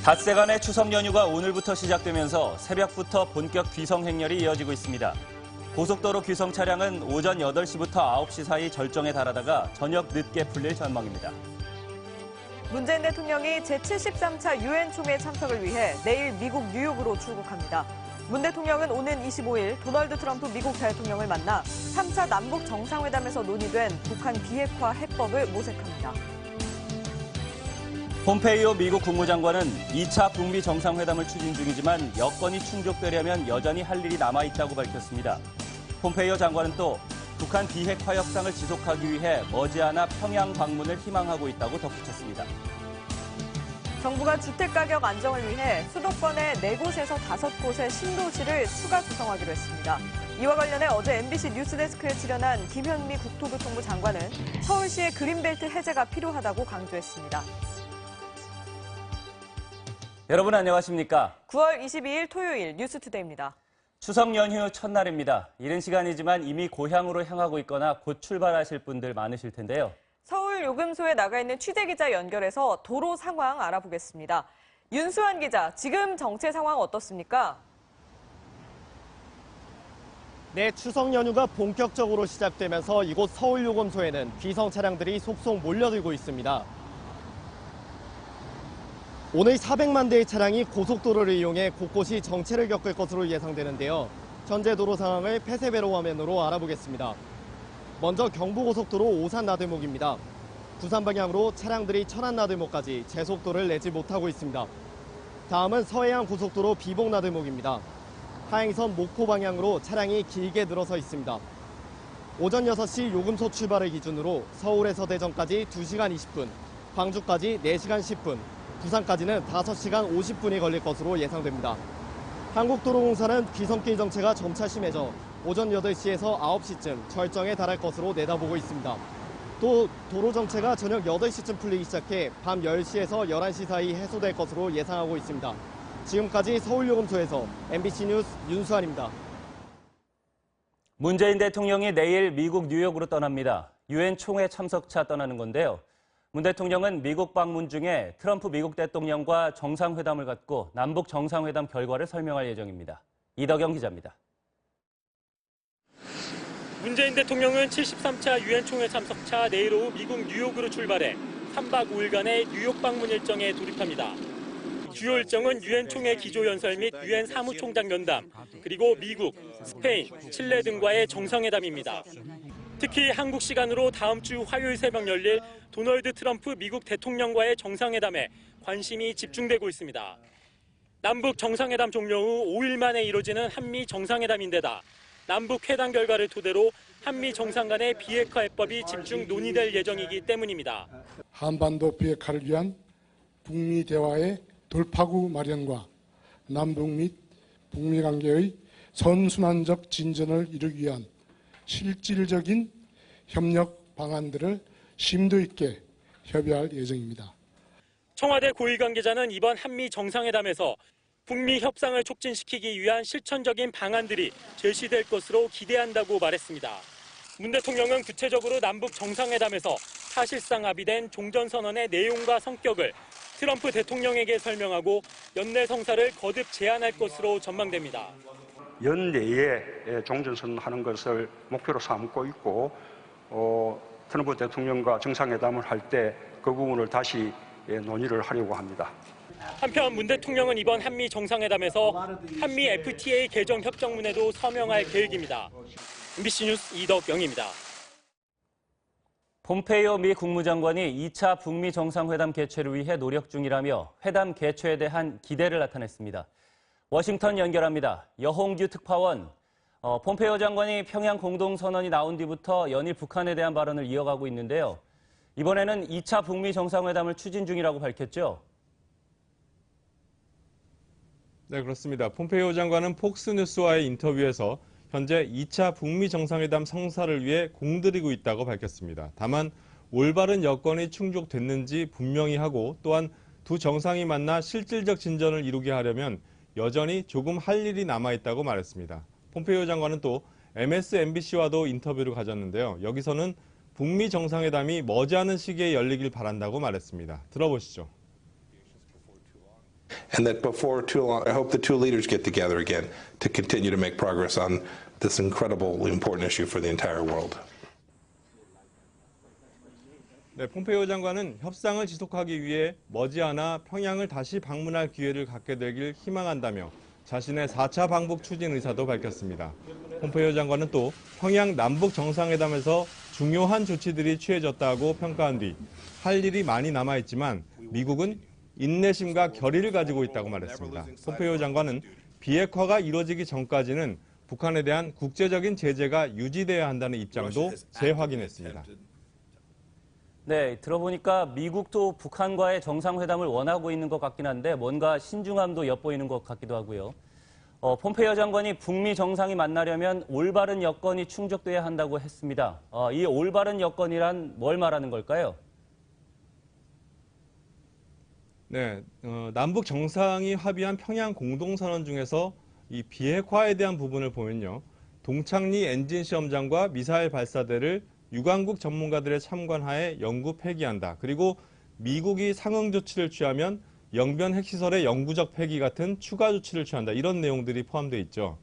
닷새간의 추석 연휴가 오늘부터 시작되면서 새벽부터 본격 귀성 행렬이 이어지고 있습니다. 고속도로 귀성 차량은 오전 8시부터 9시 사이 절정에 달하다가 저녁 늦게 풀릴 전망입니다. 문재인 대통령이 제73차 유엔 총회 참석을 위해 내일 미국 뉴욕으로 출국합니다. 문 대통령은 오는 25일 도널드 트럼프 미국 대통령을 만나 3차 남북 정상회담에서 논의된 북한 비핵화 해법을 모색합니다. 폼페이오 미국 국무장관은 2차 북미 정상회담을 추진 중이지만 여건이 충족되려면 여전히 할 일이 남아있다고 밝혔습니다. 폼페이오 장관은 또 북한 비핵화 협상을 지속하기 위해 머지않아 평양 방문을 희망하고 있다고 덧붙였습니다. 정부가 주택가격 안정을 위해 수도권의 4곳에서 5곳의 신도시를 추가 구성하기로 했습니다. 이와 관련해 어제 MBC 뉴스데스크에 출연한 김현미 국토교통부 장관은 서울시의 그린벨트 해제가 필요하다고 강조했습니다. 여러분 안녕하십니까? 9월 22일 토요일 뉴스투데이입니다. 추석 연휴 첫날입니다. 이른 시간이지만 이미 고향으로 향하고 있거나 곧 출발하실 분들 많으실 텐데요. 서울 요금소에 나가 있는 취재기자 연결해서 도로 상황 알아보겠습니다. 윤수환 기자, 지금 정체 상황 어떻습니까? 네, 추석 연휴가 본격적으로 시작되면서 이곳 서울 요금소에는 귀성 차량들이 속속 몰려들고 있습니다. 오늘 400만 대의 차량이 고속도로를 이용해 곳곳이 정체를 겪을 것으로 예상되는데요. 현재 도로 상황을 폐쇄배로 화면으로 알아보겠습니다. 먼저 경부고속도로 오산 나들목입니다. 부산 방향으로 차량들이 천안 나들목까지 제속도를 내지 못하고 있습니다. 다음은 서해안 고속도로 비봉 나들목입니다. 하행선 목포 방향으로 차량이 길게 늘어서 있습니다. 오전 6시 요금소 출발을 기준으로 서울에서 대전까지 2시간 20분, 광주까지 4시간 10분, 부산까지는 5시간 50분이 걸릴 것으로 예상됩니다. 한국도로공사는 귀성길 정체가 점차 심해져 오전 8시에서 9시쯤 절정에 달할 것으로 내다보고 있습니다. 또 도로 정체가 저녁 8시쯤 풀리기 시작해 밤 10시에서 11시 사이 해소될 것으로 예상하고 있습니다. 지금까지 서울요금소에서 MBC 뉴스 윤수환입니다. 문재인 대통령이 내일 미국 뉴욕으로 떠납니다. 유엔 총회 참석차 떠나는 건데요. 문 대통령은 미국 방문 중에 트럼프 미국 대통령과 정상회담을 갖고 남북 정상회담 결과를 설명할 예정입니다. 이덕영 기자입니다. 문재인 대통령은 73차 유엔 총회 참석차 내일 오후 미국 뉴욕으로 출발해 3박 5일간의 뉴욕 방문 일정에 돌입합니다. 주요 일정은 유엔 총회 기조연설 및 유엔 사무총장 면담, 그리고 미국, 스페인, 칠레 등과의 정상회담입니다. 특히 한국 시간으로 다음 주 화요일 새벽 열릴 도널드 트럼프 미국 대통령과의 정상회담에 관심이 집중되고 있습니다. 남북 정상회담 종료 후 5일 만에 이뤄지는 한미 정상회담인데다 남북 회담 결과를 토대로 한미 정상 간의 비핵화 해법이 집중 논의될 예정이기 때문입니다. 한반도 비핵화를 위한 북미 대화의 돌파구 마련과 남북 및 북미 관계의 선순환적 진전을 이루기 위한 실질적인 협력 방안들을 심도 있게 협의할 예정입니다. 청와대 고위 관계자는 이번 한미 정상회담에서 북미 협상을 촉진시키기 위한 실천적인 방안들이 제시될 것으로 기대한다고 말했습니다. 문 대통령은 구체적으로 남북 정상회담에서 사실상 합의된 종전선언의 내용과 성격을 트럼프 대통령에게 설명하고 연내 성사를 거듭 제안할 것으로 전망됩니다. 연내에 종전선언하는 것을 목표로 삼고 있고 트럼프 대통령과 정상회담을 할 때 그 부분을 다시 논의를 하려고 합니다. 한편 문 대통령은 이번 한미 정상회담에서 한미 FTA 개정 협정문에도 서명할 계획입니다. MBC 뉴스 이덕영입니다. 폼페이오 미 국무장관이 2차 북미 정상회담 개최를 위해 노력 중이라며 회담 개최에 대한 기대를 나타냈습니다. 워싱턴 연결합니다. 여홍규 특파원, 폼페이오 장관이 평양 공동선언이 나온 뒤부터 연일 북한에 대한 발언을 이어가고 있는데요. 이번에는 2차 북미 정상회담을 추진 중이라고 밝혔죠? 네, 그렇습니다. 폼페이오 장관은 폭스뉴스와의 인터뷰에서 현재 2차 북미 정상회담 성사를 위해 공들이고 있다고 밝혔습니다. 다만 올바른 여건이 충족됐는지 분명히 하고 또한 두 정상이 만나 실질적 진전을 이루게 하려면 여전히 조금 할 일이 남아있다고 말했습니다. 폼페이오 장관은 또 MSNBC와도 인터뷰를 가졌는데요. 여기서는 북미 정상회담이 머지않은 시기에 열리길 바란다고 말했습니다. 들어보시죠. and that before too long, I hope the two leaders get together again to continue to make progress on this incredibly important issue for the entire world. 네, 폼페이오 장관은 협상을 지속하기 위해 머지않아 평양을 다시 방문할 기회를 갖게 되길 희망한다며 자신의 4차 방북 추진 의사도 밝혔습니다. 폼페이오 장관은 또 평양 남북 정상회담에서 중요한 조치들이 취해졌다고 평가한 뒤 할 일이 많이 남아있지만 미국은 인내심과 결의를 가지고 있다고 말했습니다. 폼페이오 장관은 비핵화가 이루어지기 전까지는 북한에 대한 국제적인 제재가 유지돼야 한다는 입장도 재확인했습니다. 네, 들어보니까 미국도 북한과의 정상회담을 원하고 있는 것 같긴 한데 뭔가 신중함도 엿보이는 것 같기도 하고요. 폼페이오 장관이 북미 정상이 만나려면 올바른 여건이 충족돼야 한다고 했습니다. 이 올바른 여건이란 뭘 말하는 걸까요? 네, 남북 정상이 합의한 평양 공동선언 중에서 이 비핵화에 대한 부분을 보면요. 동창리 엔진 시험장과 미사일 발사대를 유관국 전문가들의 참관하에 영구 폐기한다. 그리고 미국이 상응 조치를 취하면 영변 핵시설의 영구적 폐기 같은 추가 조치를 취한다. 이런 내용들이 포함되어 있죠.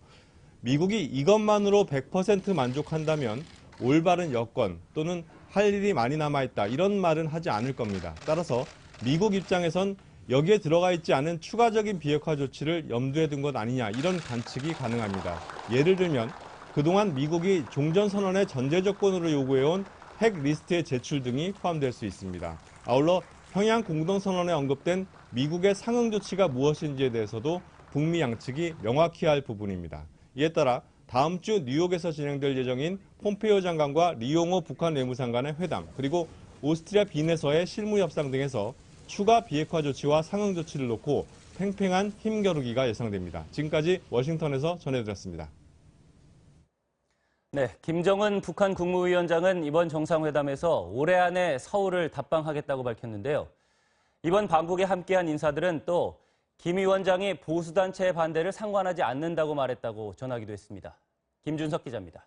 미국이 이것만으로 100% 만족한다면 올바른 여건 또는 할 일이 많이 남아있다. 이런 말은 하지 않을 겁니다. 따라서 미국 입장에선 여기에 들어가 있지 않은 추가적인 비핵화 조치를 염두에 둔 것 아니냐 이런 관측이 가능합니다. 예를 들면 그동안 미국이 종전선언의 전제 조건으로 요구해온 핵 리스트의 제출 등이 포함될 수 있습니다. 아울러 평양 공동선언에 언급된 미국의 상응 조치가 무엇인지에 대해서도 북미 양측이 명확히 할 부분입니다. 이에 따라 다음 주 뉴욕에서 진행될 예정인 폼페이오 장관과 리용호 북한 외무상 간의 회담 그리고 오스트리아 빈에서의 실무 협상 등에서 추가 비핵화 조치와 상응 조치를 놓고 팽팽한 힘겨루기가 예상됩니다. 지금까지 워싱턴에서 전해드렸습니다. 네, 김정은 북한 국무위원장은 이번 정상회담에서 올해 안에 서울을 답방하겠다고 밝혔는데요. 이번 방북에 함께한 인사들은 또 김 위원장이 보수단체의 반대를 상관하지 않는다고 말했다고 전하기도 했습니다. 김준석 기자입니다.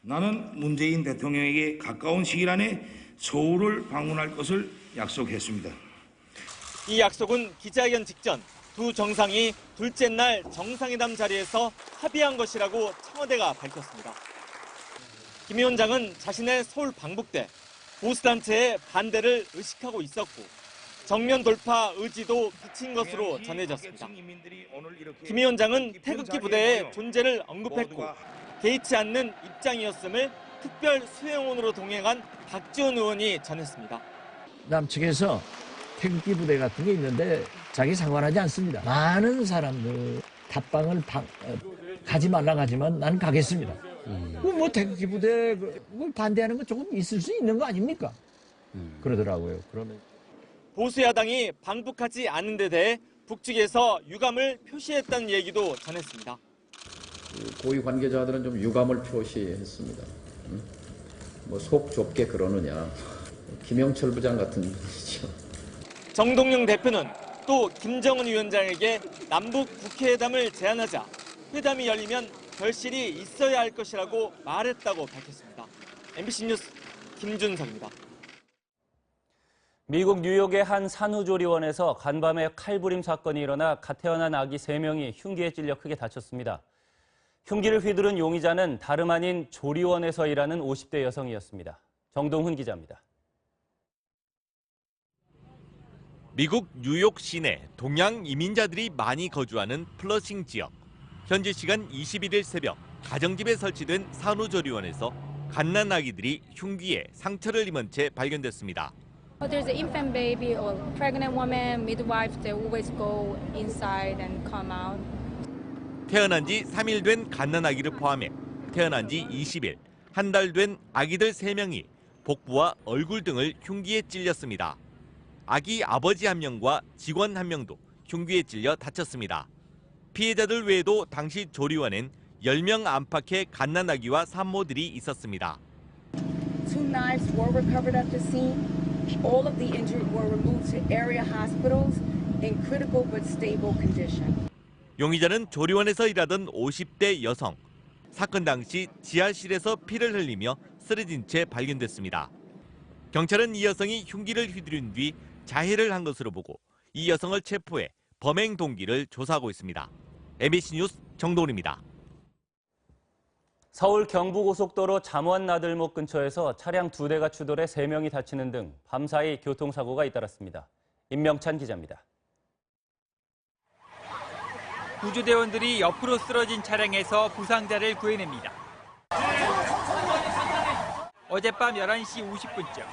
나는 문재인 대통령에게 가까운 시일 안에 서울을 방문할 것을 약속했습니다. 이 약속은 기자회견 직전 두 정상이 둘째 날 정상회담 자리에서 합의한 것이라고 청와대가 밝혔습니다. 김 위원장은 자신의 서울 방북 때 보수단체의 반대를 의식하고 있었고 정면 돌파 의지도 비친 것으로 전해졌습니다. 김 위원장은 태극기 부대의 존재를 언급했고 개의치 않는 입장이었음을 특별 수행원으로 동행한 박지원 의원이 전했습니다. 남측에서 태극기 부대 같은 게 있는데 자기 상관하지 않습니다. 많은 사람들 답방을 가지 말라 하지만 난 가겠습니다. 뭐 태극기 부대 반대하는 거 조금 있을 수 있는 거 아닙니까? 그러더라고요. 그러면 보수 야당이 방북하지 않은 데 대해 북측에서 유감을 표시했다는 얘기도 전했습니다. 고위 관계자들은 좀 유감을 표시했습니다. 뭐 속 좁게 그러느냐. 김영철 부장 같은 분이죠. 정동영 대표는 또 김정은 위원장에게 남북 국회회담을 제안하자 회담이 열리면 결실이 있어야 할 것이라고 말했다고 밝혔습니다. MBC 뉴스 김준석입니다. 미국 뉴욕의 한 산후조리원에서 간밤에 칼부림 사건이 일어나 갓 태어난 아기 3명이 흉기에 찔려 크게 다쳤습니다. 흉기를 휘두른 용의자는 다름 아닌 조리원에서 일하는 50대 여성이었습니다. 정동훈 기자입니다. 미국 뉴욕 시내 동양 이민자들이 많이 거주하는 플러싱 지역. 현지 시간 21일 새벽 가정집에 설치된 산후조리원에서 갓난 아기들이 흉기에 상처를 입은 채 발견됐습니다. There's an infant baby or pregnant woman, midwife, they always go inside and come out. 태어난 지 3일 된 갓난 아기를 포함해 태어난 지 20일, 한 달 된 아기들 3명이 복부와 얼굴 등을 흉기에 찔렸습니다. 아기 아버지 1명과 직원 1명도 흉기에 찔려 다쳤습니다. 피해자들 외에도 당시 조리원엔 10명 안팎의 갓난 아기와 산모들이 있었습니다. 2 knives were recovered at the scene. All of the injured were removed to area hospitals in critical but stable condition. 용의자는 조리원에서 일하던 50대 여성. 사건 당시 지하실에서 피를 흘리며 쓰러진 채 발견됐습니다. 경찰은 이 여성이 흉기를 휘두른 뒤 자해를 한 것으로 보고 이 여성을 체포해 범행 동기를 조사하고 있습니다. MBC 뉴스 정도훈입니다. 서울 경부고속도로 잠원 나들목 근처에서 차량 2대가 추돌해 3명이 다치는 등 밤사이 교통사고가 잇따랐습니다. 임명찬 기자입니다. 구조대원들이 옆으로 쓰러진 차량에서 부상자를 구해냅니다. 어젯밤 11시 50분쯤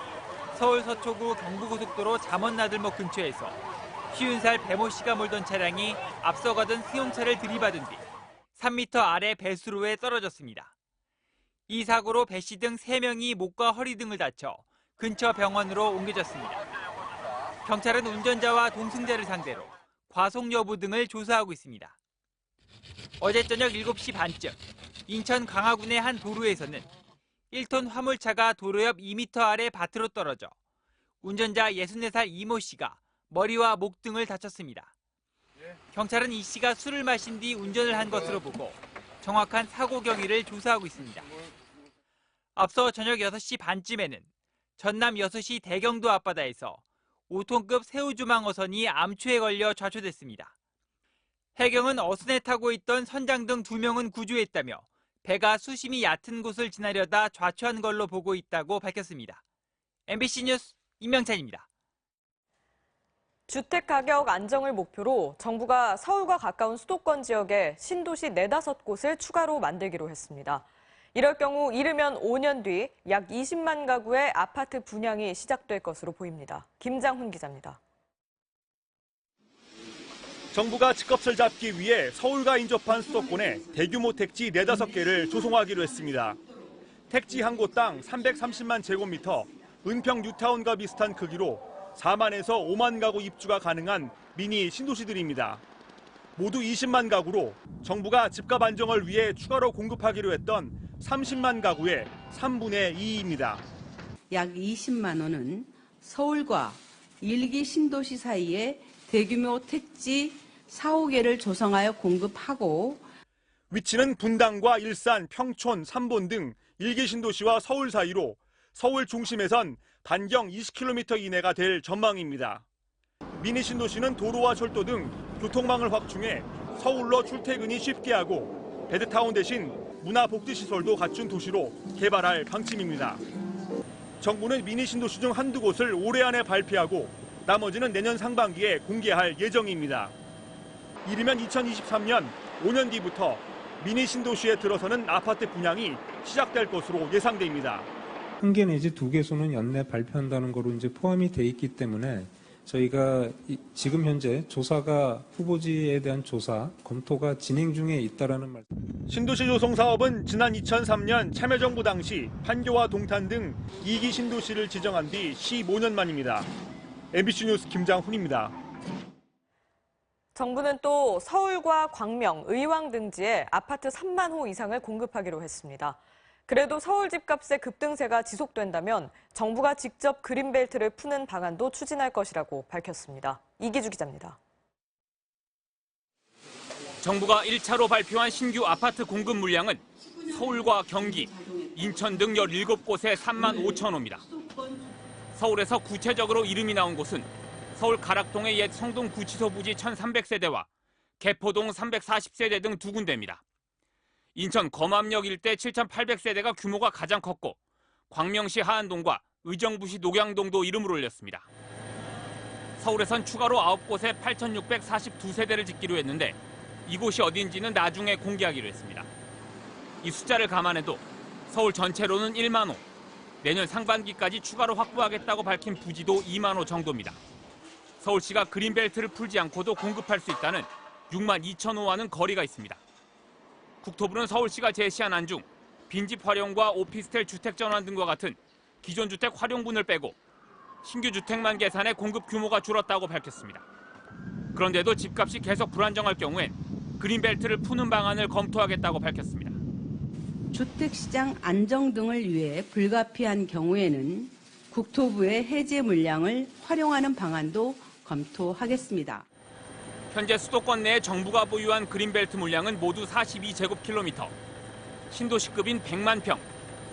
서울 서초구 경부고속도로 잠원 나들목 근처에서 50살 배모 씨가 몰던 차량이 앞서가던 승용차를 들이받은 뒤 3m 아래 배수로에 떨어졌습니다. 이 사고로 배 씨 등 3명이 목과 허리 등을 다쳐 근처 병원으로 옮겨졌습니다. 경찰은 운전자와 동승자를 상대로 과속 여부 등을 조사하고 있습니다. 어제 저녁 7시 반쯤 인천 강화군의 한 도로에서는 1톤 화물차가 도로 옆 2m 아래 밭으로 떨어져 운전자 64살 이모 씨가 머리와 목 등을 다쳤습니다. 경찰은 이 씨가 술을 마신 뒤 운전을 한 것으로 보고 정확한 사고 경위를 조사하고 있습니다. 앞서 저녁 6시 반쯤에는 전남 6시 대경도 앞바다에서 5톤급 새우주망 어선이 암초에 걸려 좌초됐습니다. 해경은 어선에 타고 있던 선장 등 2명은 구조했다며 배가 수심이 얕은 곳을 지나려다 좌초한 걸로 보고 있다고 밝혔습니다. MBC 뉴스 임명찬입니다. 주택가격 안정을 목표로 정부가 서울과 가까운 수도권 지역에 신도시 4-5곳을 추가로 만들기로 했습니다. 이럴 경우 이르면 5년 뒤 약 20만 가구의 아파트 분양이 시작될 것으로 보입니다. 김장훈 기자입니다. 정부가 집값을 잡기 위해 서울과 인접한 수도권에 대규모 택지 4-5개를 조성하기로 했습니다. 택지 한 곳당 330만 제곱미터, 은평 뉴타운과 비슷한 크기로 4만에서 5만 가구 입주가 가능한 미니 신도시들입니다. 모두 20만 가구로 정부가 집값 안정을 위해 추가로 공급하기로 했던 30만 가구의 3분의 2입니다. 약 20만 원은 서울과 1기 신도시 사이에 대규모 택지 4~5개를 조성하여 공급하고 위치는 분당과 일산, 평촌, 삼본 등 1기 신도시와 서울 사이로 서울 중심에선 반경 20km 이내가 될 전망입니다. 미니 신도시는 도로와 철도 등 교통망을 확충해 서울로 출퇴근이 쉽게 하고 베드타운 대신 문화복지시설도 갖춘 도시로 개발할 방침입니다. 정부는 미니 신도시 중 한두 곳을 올해 안에 발표하고 나머지는 내년 상반기에 공개할 예정입니다. 이르면 2023년 5년 뒤부터 미니 신도시에 들어서는 아파트 분양이 시작될 것으로 예상됩니다. 1개 내지 2개소는 연내 발표한다는 거로 이제 포함이 돼 있기 때문에 저희가 지금 현재 조사가 후보지에 대한 조사 검토가 진행 중에 있다라는 말씀. 신도시 조성 사업은 지난 2003년 참여정부 당시 판교와 동탄 등 2기 신도시를 지정한 뒤 15년 만입니다. MBC 뉴스 김장훈입니다. 정부는 또 서울과 광명, 의왕 등지에 아파트 3만 호 이상을 공급하기로 했습니다. 그래도 서울 집값의 급등세가 지속된다면 정부가 직접 그린벨트를 푸는 방안도 추진할 것이라고 밝혔습니다. 이기주 기자입니다. 정부가 1차로 발표한 신규 아파트 공급 물량은 서울과 경기, 인천 등 17곳에 3만 5천 호입니다. 서울에서 구체적으로 이름이 나온 곳은 서울 가락동의 옛 성동구치소 부지 1,300세대와 개포동 340세대 등 2군데입니다. 인천 검암역 일대 7,800세대가 규모가 가장 컸고 광명시 하안동과 의정부시 녹양동도 이름을 올렸습니다. 서울에선 추가로 9곳에 8,642세대를 짓기로 했는데 이곳이 어딘지는 나중에 공개하기로 했습니다. 이 숫자를 감안해도 서울 전체로는 1만 호, 내년 상반기까지 추가로 확보하겠다고 밝힌 부지도 2만 호 정도입니다. 서울시가 그린벨트를 풀지 않고도 공급할 수 있다는 6만 2천 호와는 거리가 있습니다. 국토부는 서울시가 제시한 안 중 빈집 활용과 오피스텔 주택 전환 등과 같은 기존 주택 활용분을 빼고 신규 주택만 계산해 공급 규모가 줄었다고 밝혔습니다. 그런데도 집값이 계속 불안정할 경우엔 그린벨트를 푸는 방안을 검토하겠다고 밝혔습니다. 주택시장 안정 등을 위해 불가피한 경우에는 국토부의 해제 물량을 활용하는 방안도 검토하겠습니다. 현재 수도권 내에 정부가 보유한 그린벨트 물량은 모두 42제곱킬로미터, 신도시급인 100만 평,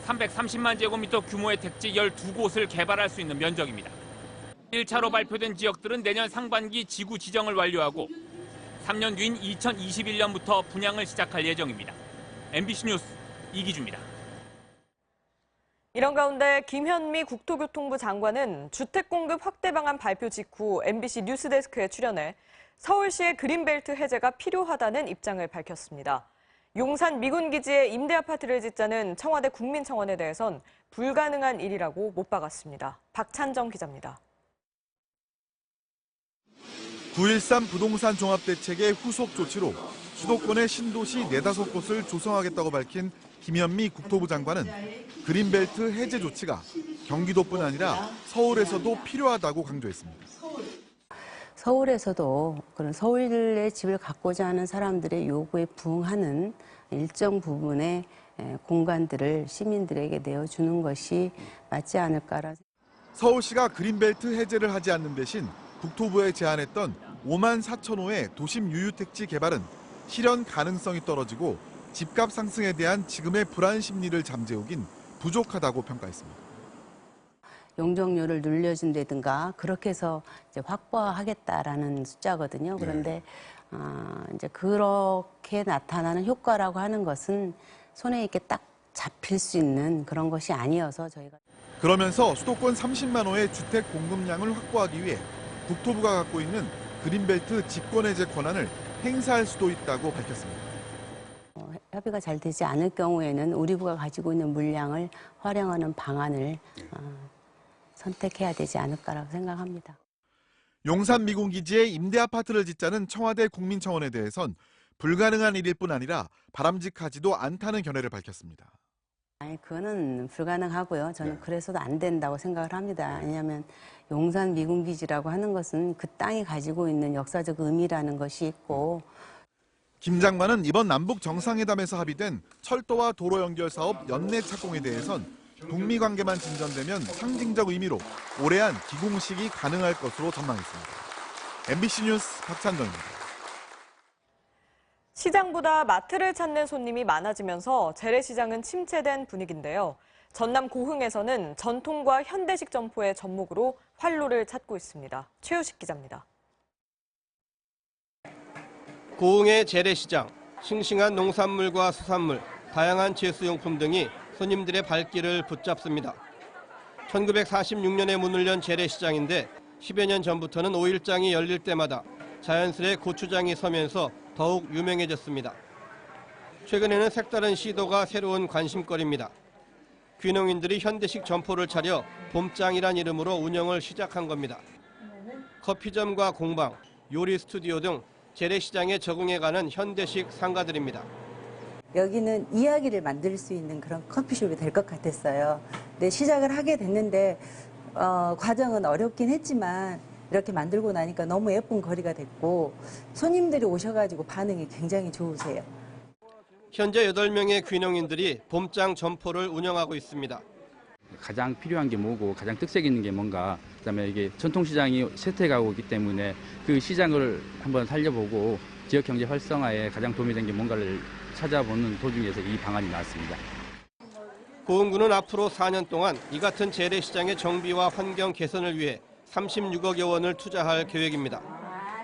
330만 제곱미터 규모의 택지 12곳을 개발할 수 있는 면적입니다. 1차로 발표된 지역들은 내년 상반기 지구 지정을 완료하고 3년 뒤인 2021년부터 분양을 시작할 예정입니다. MBC 뉴스 이기주입니다. 이런 가운데 김현미 국토교통부 장관은 주택 공급 확대 방안 발표 직후 MBC 뉴스데스크에 출연해 서울시의 그린벨트 해제가 필요하다는 입장을 밝혔습니다. 용산 미군기지에 임대 아파트를 짓자는 청와대 국민청원에 대해선 불가능한 일이라고 못 박았습니다. 박찬정 기자입니다. 9.13 부동산 종합대책의 후속 조치로 수도권의 신도시 4-5곳을 조성하겠다고 밝힌 김현미 국토부 장관은 그린벨트 해제 조치가 경기도뿐 아니라 서울에서도 필요하다고 강조했습니다. 서울에서도 그런 서울의 집을 갖고자 하는 사람들의 요구에 부응하는 일정 부분의 공간들을 시민들에게 내어주는 것이 맞지 않을까라. 서울시가 그린벨트 해제를 하지 않는 대신 국토부에 제안했던 5만 4천 호의 도심 유유택지 개발은 실현 가능성이 떨어지고 집값 상승에 대한 지금의 불안 심리를 잠재우긴 부족하다고 평가했습니다. 용적률을 늘려준다든가 그렇게 해서 이제 확보하겠다라는 숫자거든요. 그런데 이제 그렇게 나타나는 효과라고 하는 것은 손에 이렇게 딱 잡힐 수 있는 그런 것이 아니어서 저희가. 그러면서 수도권 30만 호의 주택 공급량을 확보하기 위해 국토부가 갖고 있는 그린벨트 집권해제 권한을 행사할 수도 있다고 밝혔습니다. 협의가 잘 되지 않을 경우에는 우리 부가 가지고 있는 물량을 활용하는 방안을 선택해야 되지 않을까라고 생각합니다. 용산 미군기지에 임대 아파트를 짓자는 청와대 국민청원에 대해선 불가능한 일일 뿐 아니라 바람직하지도 않다는 견해를 밝혔습니다. 아니, 그거는 불가능하고요. 저는 그래서도 안 된다고 생각을 합니다. 왜냐하면 용산 미군기지라고 하는 것은 그 땅이 가지고 있는 역사적 의미라는 것이 있고. 김 장관은 이번 남북 정상회담에서 합의된 철도와 도로 연결 사업 연내 착공에 대해선 북미 관계만 진전되면 상징적 의미로 올해 안 기공식이 가능할 것으로 전망했습니다. MBC 뉴스 박찬정입니다. 시장보다 마트를 찾는 손님이 많아지면서 재래시장은 침체된 분위기인데요. 전남 고흥에서는 전통과 현대식 점포의 접목으로 활로를 찾고 있습니다. 최우식 기자입니다. 고흥의 재래시장, 싱싱한 농산물과 수산물, 다양한 제수용품 등이 손님들의 발길을 붙잡습니다. 1946년에 문을 연 재래시장인데 10여 년 전부터는 5일장이 열릴 때마다 자연스레 고추장이 서면서 더욱 유명해졌습니다. 최근에는 색다른 시도가 새로운 관심거리입니다. 귀농인들이 현대식 점포를 차려 봄장이란 이름으로 운영을 시작한 겁니다. 커피점과 공방, 요리 스튜디오 등 재래시장에 적응해가는 현대식 상가들입니다. 여기는 이야기를 만들 수 있는 그런 커피숍이 될 것 같았어요. 근데 시작을 하게 됐는데 과정은 어렵긴 했지만 이렇게 만들고 나니까 너무 예쁜 거리가 됐고 손님들이 오셔가지고 반응이 굉장히 좋으세요. 현재 8명의 귀농인들이 봄장 점포를 운영하고 있습니다. 가장 필요한 게 뭐고 가장 특색 있는 게 뭔가, 그다음에 이게 전통시장이 쇠퇴가고 있기 때문에 그 시장을 한번 살려보고 지역 경제 활성화에 가장 도움이 된 게 뭔가를 찾아보는 도중에서 이 방안이 나왔습니다. 고흥구는 앞으로 4년 동안 이 같은 재래시장의 정비와 환경 개선을 위해 36억여 원을 투자할 계획입니다.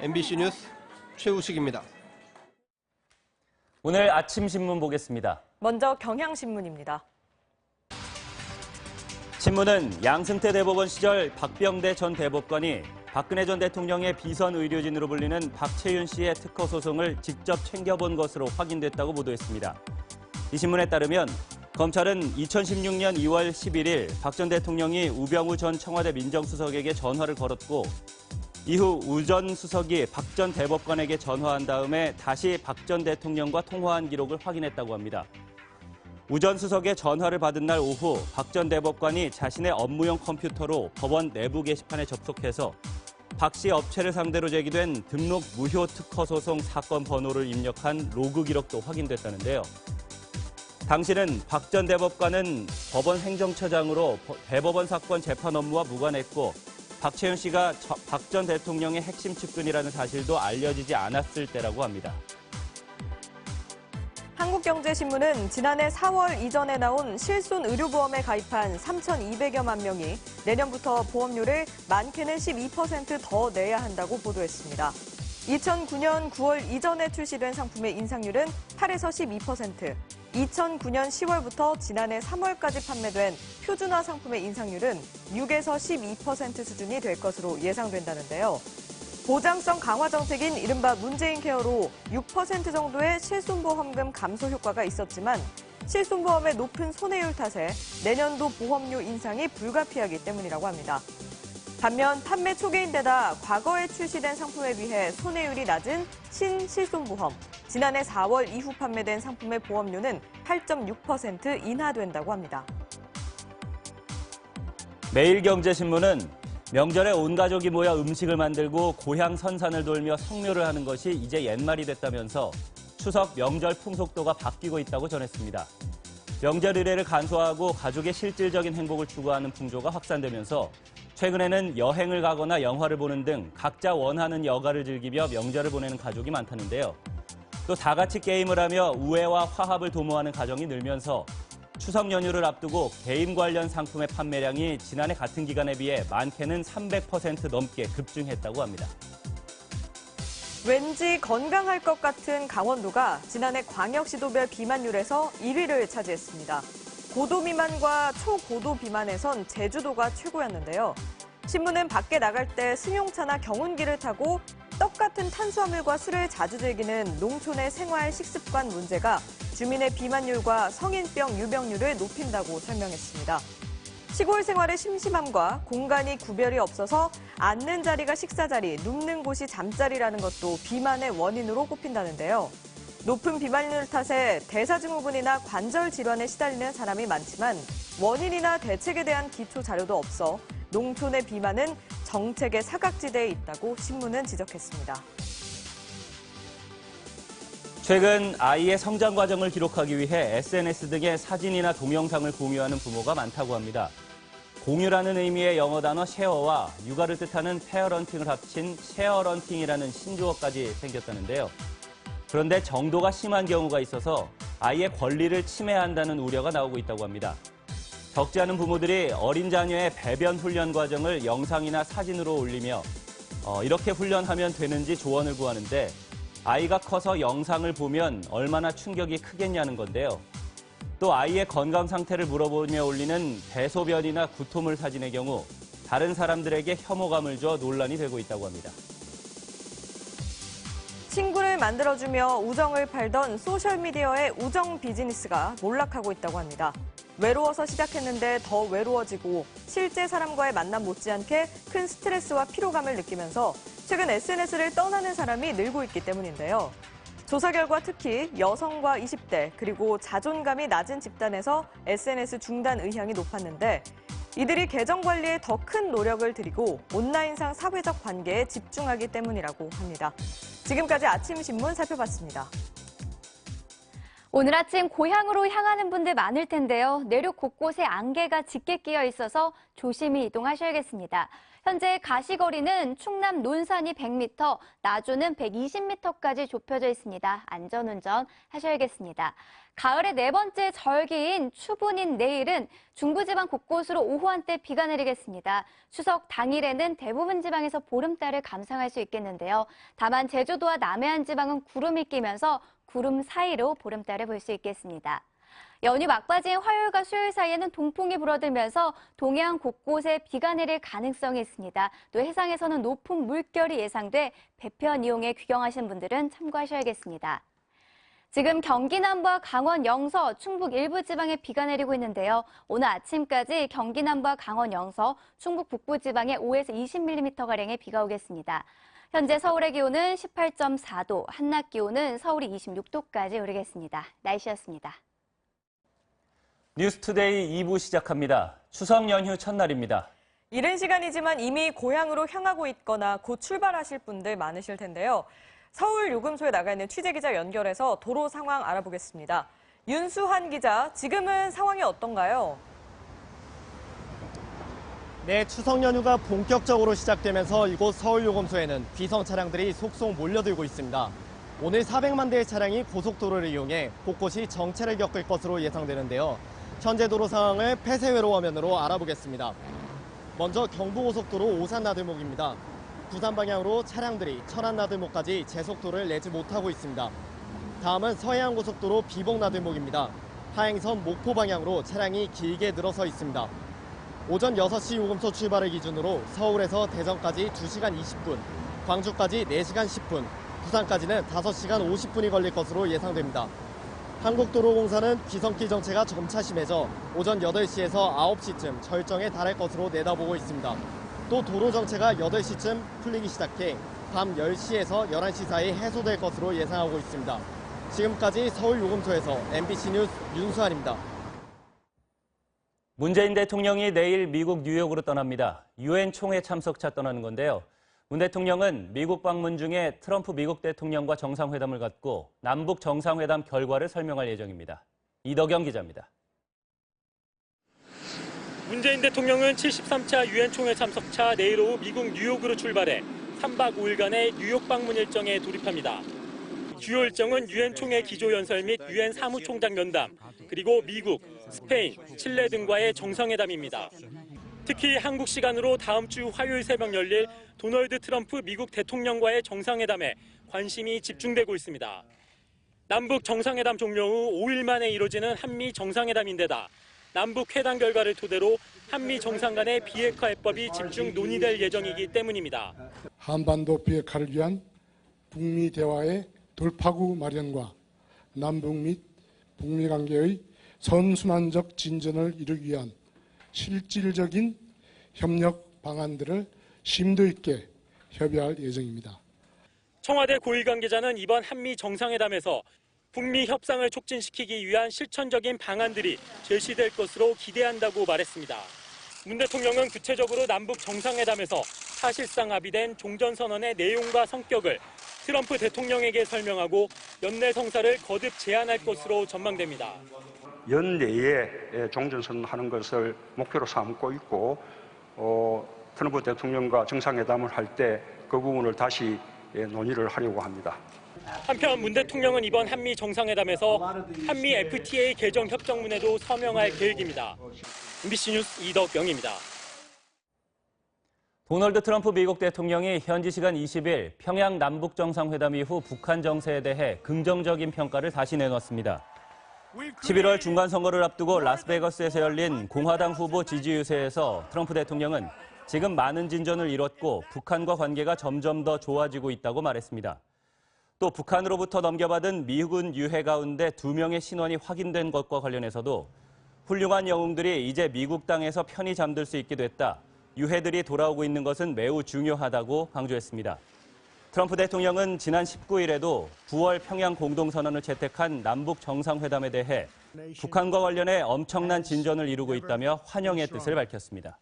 MBC 뉴스 최우식입니다. 오늘 아침 신문 보겠습니다. 먼저 경향신문입니다. 신문은 양승태 대법원 시절 박병대 전 대법관이 박근혜 전 대통령의 비선 의료진으로 불리는 박채윤 씨의 특허 소송을 직접 챙겨본 것으로 확인됐다고 보도했습니다. 이 신문에 따르면 검찰은 2016년 2월 11일 박 전 대통령이 우병우 전 청와대 민정수석에게 전화를 걸었고 이후 우 전 수석이 박 전 대법관에게 전화한 다음에 다시 박 전 대통령과 통화한 기록을 확인했다고 합니다. 우 전 수석의 전화를 받은 날 오후 박 전 대법관이 자신의 업무용 컴퓨터로 법원 내부 게시판에 접속해서 박 씨 업체를 상대로 제기된 등록 무효 특허 소송 사건 번호를 입력한 로그 기록도 확인됐다는데요. 당시는 박 전 대법관은 법원 행정처장으로 대법원 사건 재판 업무와 무관했고 박채윤 씨가 박 전 대통령의 핵심 측근이라는 사실도 알려지지 않았을 때라고 합니다. 한국경제신문은 지난해 4월 이전에 나온 실손 의료보험에 가입한 3,200여만 명이 내년부터 보험료를 많게는 12% 더 내야 한다고 보도했습니다. 2009년 9월 이전에 출시된 상품의 인상률은 8에서 12%, 2009년 10월부터 지난해 3월까지 판매된 표준화 상품의 인상률은 6에서 12% 수준이 될 것으로 예상된다는데요. 보장성 강화 정책인 이른바 문재인 케어로 6% 정도의 실손보험금 감소 효과가 있었지만 실손보험의 높은 손해율 탓에 내년도 보험료 인상이 불가피하기 때문이라고 합니다. 반면 판매 초기인데다 과거에 출시된 상품에 비해 손해율이 낮은 신실손보험, 지난해 4월 이후 판매된 상품의 보험료는 8.6% 인하된다고 합니다. 매일경제신문은 명절에 온 가족이 모여 음식을 만들고 고향 선산을 돌며 성묘를 하는 것이 이제 옛말이 됐다면서 추석 명절 풍속도가 바뀌고 있다고 전했습니다. 명절 의례를 간소화하고 가족의 실질적인 행복을 추구하는 풍조가 확산되면서 최근에는 여행을 가거나 영화를 보는 등 각자 원하는 여가를 즐기며 명절을 보내는 가족이 많다는데요. 또 다 같이 게임을 하며 우애와 화합을 도모하는 가정이 늘면서 추석 연휴를 앞두고 개인 관련 상품의 판매량이 지난해 같은 기간에 비해 많게는 300% 넘게 급증했다고 합니다. 왠지 건강할 것 같은 강원도가 지난해 광역시도별 비만율에서 1위를 차지했습니다. 고도 미만과 초고도 비만에선 제주도가 최고였는데요. 신문은 밖에 나갈 때 승용차나 경운기를 타고 떡 같은 탄수화물과 술을 자주 즐기는 농촌의 생활 식습관 문제가 주민의 비만율과 성인병 유병률을 높인다고 설명했습니다. 시골 생활의 심심함과 공간이 구별이 없어서 앉는 자리가 식사 자리, 눕는 곳이 잠자리라는 것도 비만의 원인으로 꼽힌다는데요. 높은 비만율 탓에 대사증후군이나 관절 질환에 시달리는 사람이 많지만 원인이나 대책에 대한 기초 자료도 없어 농촌의 비만은 정책의 사각지대에 있다고 신문은 지적했습니다. 최근 아이의 성장 과정을 기록하기 위해 SNS 등의 사진이나 동영상을 공유하는 부모가 많다고 합니다. 공유라는 의미의 영어 단어 쉐어와 육아를 뜻하는 페어런팅을 합친 쉐어런팅이라는 신조어까지 생겼다는데요. 그런데 정도가 심한 경우가 있어서 아이의 권리를 침해한다는 우려가 나오고 있다고 합니다. 적지 않은 부모들이 어린 자녀의 배변 훈련 과정을 영상이나 사진으로 올리며 이렇게 훈련하면 되는지 조언을 구하는데 아이가 커서 영상을 보면 얼마나 충격이 크겠냐는 건데요. 또 아이의 건강 상태를 물어보며 올리는 대소변이나 구토물 사진의 경우 다른 사람들에게 혐오감을 줘 논란이 되고 있다고 합니다. 친구를 만들어주며 우정을 팔던 소셜미디어의 우정 비즈니스가 몰락하고 있다고 합니다. 외로워서 시작했는데 더 외로워지고 실제 사람과의 만남 못지않게 큰 스트레스와 피로감을 느끼면서 최근 SNS를 떠나는 사람이 늘고 있기 때문인데요. 조사 결과 특히 여성과 20대 그리고 자존감이 낮은 집단에서 SNS 중단 의향이 높았는데 이들이 계정 관리에 더 큰 노력을 들이고 온라인상 사회적 관계에 집중하기 때문이라고 합니다. 지금까지 아침 신문 살펴봤습니다. 오늘 아침 고향으로 향하는 분들 많을 텐데요. 내륙 곳곳에 안개가 짙게 끼어 있어서 조심히 이동하셔야겠습니다. 현재 가시거리는 충남 논산이 100m, 나주는 120m까지 좁혀져 있습니다. 안전운전 하셔야겠습니다. 가을의 네 번째 절기인 추분인 내일은 중부지방 곳곳으로 오후 한때 비가 내리겠습니다. 추석 당일에는 대부분 지방에서 보름달을 감상할 수 있겠는데요. 다만 제주도와 남해안 지방은 구름이 끼면서 구름 사이로 보름달을 볼 수 있겠습니다. 연휴 막바지인 화요일과 수요일 사이에는 동풍이 불어들면서 동해안 곳곳에 비가 내릴 가능성이 있습니다. 또 해상에서는 높은 물결이 예상돼 배편 이용에 귀경하신 분들은 참고하셔야겠습니다. 지금 경기 남부와 강원 영서, 충북 일부 지방에 비가 내리고 있는데요. 오늘 아침까지 경기 남부와 강원 영서, 충북 북부 지방에 5에서 20mm가량의 비가 오겠습니다. 현재 서울의 기온은 18.4도, 한낮 기온은 서울이 26도까지 오르겠습니다. 날씨였습니다. 뉴스투데이 2부 시작합니다. 추석 연휴 첫날입니다. 이른 시간이지만 이미 고향으로 향하고 있거나 곧 출발하실 분들 많으실 텐데요. 서울 요금소에 나가 있는 취재기자 연결해서 도로 상황 알아보겠습니다. 윤수환 기자, 지금은 상황이 어떤가요? 네, 추석 연휴가 본격적으로 시작되면서 이곳 서울 요금소에는 귀성 차량들이 속속 몰려들고 있습니다. 오늘 400만 대의 차량이 고속도로를 이용해 곳곳이 정체를 겪을 것으로 예상되는데요. 현재 도로 상황을 폐쇄회로 화면으로 알아보겠습니다. 먼저 경부고속도로 오산나들목입니다. 부산 방향으로 차량들이 천안나들목까지 제속도를 내지 못하고 있습니다. 다음은 서해안고속도로 비봉나들목입니다. 하행선 목포 방향으로 차량이 길게 늘어서 있습니다. 오전 6시 요금소 출발을 기준으로 서울에서 대전까지 2시간 20분, 광주까지 4시간 10분, 부산까지는 5시간 50분이 걸릴 것으로 예상됩니다. 한국도로공사는 귀성길 정체가 점차 심해져 오전 8시에서 9시쯤 절정에 달할 것으로 내다보고 있습니다. 또 도로 정체가 8시쯤 풀리기 시작해 밤 10시에서 11시 사이 해소될 것으로 예상하고 있습니다. 지금까지 서울요금소에서 MBC 뉴스 윤수환입니다. 문재인 대통령이 내일 미국 뉴욕으로 떠납니다. 유엔 총회 참석차 떠나는 건데요. 문 대통령은 미국 방문 중에 트럼프 미국 대통령과 정상회담을 갖고 남북 정상회담 결과를 설명할 예정입니다. 이덕영 기자입니다. 문재인 대통령은 73차 유엔 총회 참석차 내일 오후 미국 뉴욕으로 출발해 3박 5일간의 뉴욕 방문 일정에 돌입합니다. 주요 일정은 유엔 총회 기조연설 및 유엔 사무총장 면담, 그리고 미국, 스페인, 칠레 등과의 정상회담입니다. 특히 한국 시간으로 다음 주 화요일 새벽 열릴 도널드 트럼프 미국 대통령과의 정상회담에 관심이 집중되고 있습니다. 남북 정상회담 종료 후 5일 만에 이뤄지는 한미 정상회담인데다 남북 회담 결과를 토대로 한미 정상 간의 비핵화 해법이 집중 논의될 예정이기 때문입니다. 한반도 비핵화를 위한 북미 대화의 돌파구 마련과 남북 및 북미 관계의 선순환적 진전을 이루기 위한 실질적인 협력 방안들을 심도 있게 협의할 예정입니다. 청와대 고위 관계자는 이번 한미 정상회담에서 북미 협상을 촉진시키기 위한 실천적인 방안들이 제시될 것으로 기대한다고 말했습니다. 문 대통령은 구체적으로 남북 정상회담에서 사실상 합의된 종전선언의 내용과 성격을 트럼프 대통령에게 설명하고 연내 성사를 거듭 제안할 것으로 전망됩니다. 연내에 종전선언하는 것을 목표로 삼고 있고 트럼프 대통령과 정상회담을 할 때 그 부분을 다시 논의를 하려고 합니다. 한편 문 대통령은 이번 한미 정상회담에서 한미 FTA 개정 협정문에도 서명할 계획입니다. MBC 뉴스 이덕영입니다. 도널드 트럼프 미국 대통령이 현지 시간 20일 평양 남북 정상회담 이후 북한 정세에 대해 긍정적인 평가를 다시 내놨습니다. 11월 중간선거를 앞두고 라스베가스에서 열린 공화당 후보 지지 유세에서 트럼프 대통령은 지금 많은 진전을 이뤘고 북한과 관계가 점점 더 좋아지고 있다고 말했습니다. 또 북한으로부터 넘겨받은 미군 유해 가운데 2명의 신원이 확인된 것과 관련해서도 훌륭한 영웅들이 이제 미국 땅에서 편히 잠들 수 있게 됐다. 유해들이 돌아오고 있는 것은 매우 중요하다고 강조했습니다. 트럼프 대통령은 지난 19일에도 9월 평양 공동선언을 채택한 남북 정상회담에 대해 북한과 관련해 엄청난 진전을 이루고 있다며 환영의 뜻을 밝혔습니다.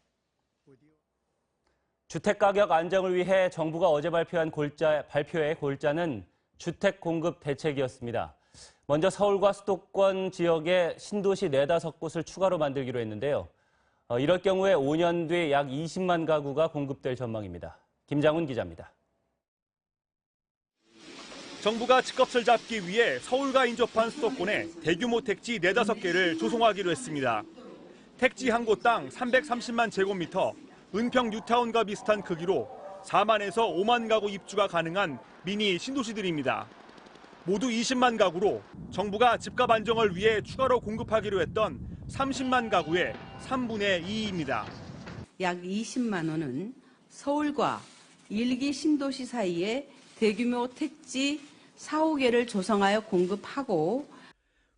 주택가격 안정을 위해 정부가 어제 발표한 발표의 골자는 주택 공급 대책이었습니다. 먼저 서울과 수도권 지역에 신도시 4-5곳을 추가로 만들기로 했는데요. 이럴 경우에 5년 뒤 약 20만 가구가 공급될 전망입니다. 김장훈 기자입니다. 정부가 집값을 잡기 위해 서울과 인접한 수도권에 대규모 택지 4-5개를 조성하기로 했습니다. 택지 한 곳당 330만 제곱미터, 은평 뉴타운과 비슷한 크기로 4만에서 5만 가구 입주가 가능한 미니 신도시들입니다. 모두 20만 가구로 정부가 집값 안정을 위해 추가로 공급하기로 했던 30만 가구의 3분의 2입니다. 약 20만 원은 서울과 1기 신도시 사이에 대규모 택지 4-5개를 조성하여 공급하고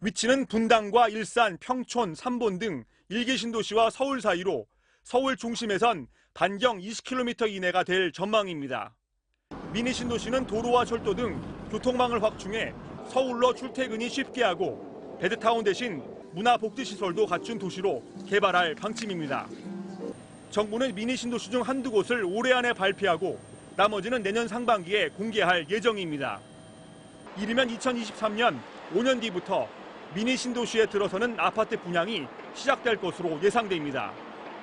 위치는 분당과 일산, 평촌, 삼본 등 1기 신도시와 서울 사이로 서울 중심에선 반경 20km 이내가 될 전망입니다. 미니 신도시는 도로와 철도 등 교통망을 확충해 서울로 출퇴근이 쉽게 하고 베드타운 대신 문화복지시설도 갖춘 도시로 개발할 방침입니다. 정부는 미니 신도시 중 한두 곳을 올해 안에 발표하고 나머지는 내년 상반기에 공개할 예정입니다. 이르면 2023년 5년 뒤부터 미니 신도시에 들어서는 아파트 분양이 시작될 것으로 예상됩니다.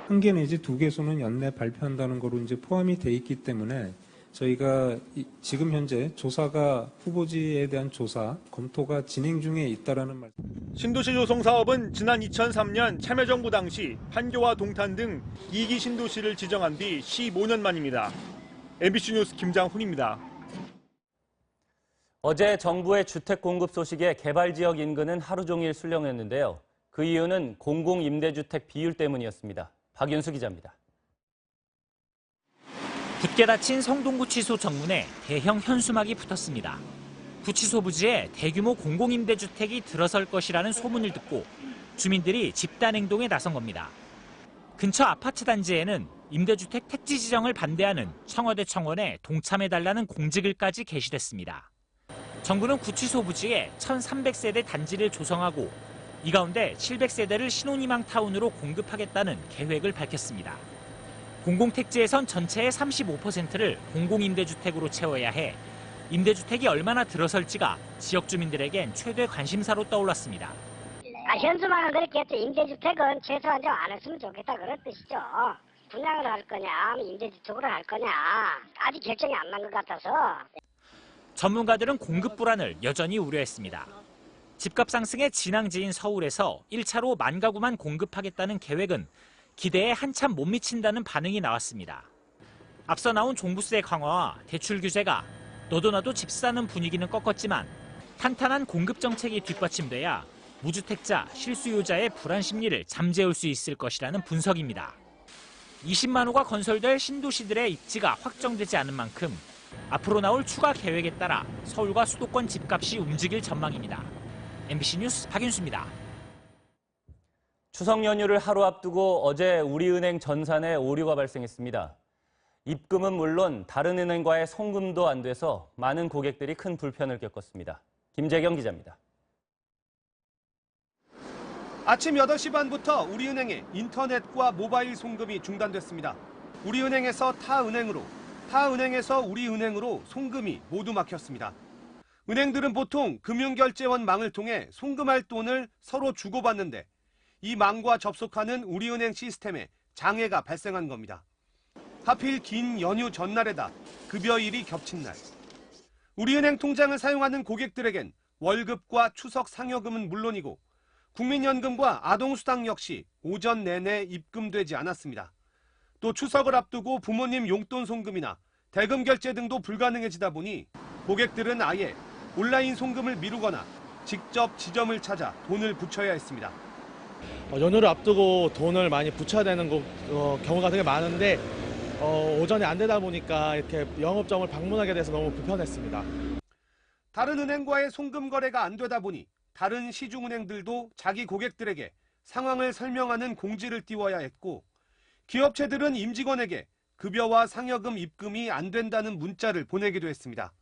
1개 내지 2개소는 연내 발표한다는 거로 이제 포함이 돼 있기 때문에 저희가 지금 현재 조사가 후보지에 대한 조사, 검토가 진행 중에 있다라는 말씀. 신도시 조성 사업은 지난 2003년 참여정부 당시 판교와 동탄 등 2기 신도시를 지정한 뒤 15년 만입니다. MBC 뉴스 김장훈입니다. 어제 정부의 주택 공급 소식에 개발 지역 인근은 하루 종일 술렁였는데요. 그 이유는 공공임대주택 비율 때문이었습니다. 박윤수 기자입니다. 굳게 닫힌 성동구치소 정문에 대형 현수막이 붙었습니다. 구치소 부지에 대규모 공공임대주택이 들어설 것이라는 소문을 듣고 주민들이 집단 행동에 나선 겁니다. 근처 아파트 단지에는 임대주택 택지 지정을 반대하는 청와대 청원에 동참해달라는 공지글까지 게시됐습니다. 정부는 구치소 부지에 1,300세대 단지를 조성하고 이 가운데 700세대를 신혼희망 타운으로 공급하겠다는 계획을 밝혔습니다. 공공택지에선 전체의 35%를 공공임대주택으로 채워야 해 임대주택이 얼마나 들어설지가 지역 주민들에겐 최대 관심사로 떠올랐습니다. 현수막은 그렇겠죠. 임대주택은 최소한 좀 안 했으면 좋겠다 그런 뜻이죠. 분양을 할 거냐, 임대주택으로 할 거냐 아직 결정이 안 난 것 같아서. 전문가들은 공급 불안을 여전히 우려했습니다. 집값 상승의 진앙지인 서울에서 1차로 10,000가구만 공급하겠다는 계획은 기대에 한참 못 미친다는 반응이 나왔습니다. 앞서 나온 종부세 강화와 대출 규제가 너도 나도 집 사는 분위기는 꺾었지만 탄탄한 공급 정책이 뒷받침돼야 무주택자, 실수요자의 불안 심리를 잠재울 수 있을 것이라는 분석입니다. 20만 호가 건설될 신도시들의 입지가 확정되지 않은 만큼 앞으로 나올 추가 계획에 따라 서울과 수도권 집값이 움직일 전망입니다. MBC 뉴스 박윤수입니다. 추석 연휴를 하루 앞두고 어제 우리은행 전산에 오류가 발생했습니다. 입금은 물론 다른 은행과의 송금도 안 돼서 많은 고객들이 큰 불편을 겪었습니다. 김재경 기자입니다. 아침 8시 반부터 우리은행의 인터넷과 모바일 송금이 중단됐습니다. 우리은행에서 타은행으로, 타은행에서 우리은행으로 송금이 모두 막혔습니다. 은행들은 보통 금융결제원 망을 통해 송금할 돈을 서로 주고받는데 이 망과 접속하는 우리은행 시스템에 장애가 발생한 겁니다. 하필 긴 연휴 전날에다 급여일이 겹친 날. 우리은행 통장을 사용하는 고객들에겐 월급과 추석 상여금은 물론이고 국민연금과 아동수당 역시 오전 내내 입금되지 않았습니다. 또 추석을 앞두고 부모님 용돈 송금이나 대금 결제 등도 불가능해지다 보니 고객들은 아예 온라인 송금을 미루거나 직접 지점을 찾아 돈을 붙여야 했습니다. 연휴를 앞두고 돈을 많이 붙여야 되는 경우가 되게 많은데 오전에 안 되다 보니까 이렇게 영업점을 방문하게 돼서 너무 불편했습니다. 다른 은행과의 송금 거래가 안 되다 보니 다른 시중은행들도 자기 고객들에게 상황을 설명하는 공지를 띄워야 했고 기업체들은 임직원에게 급여와 상여금 입금이 안 된다는 문자를 보내기도 했습니다.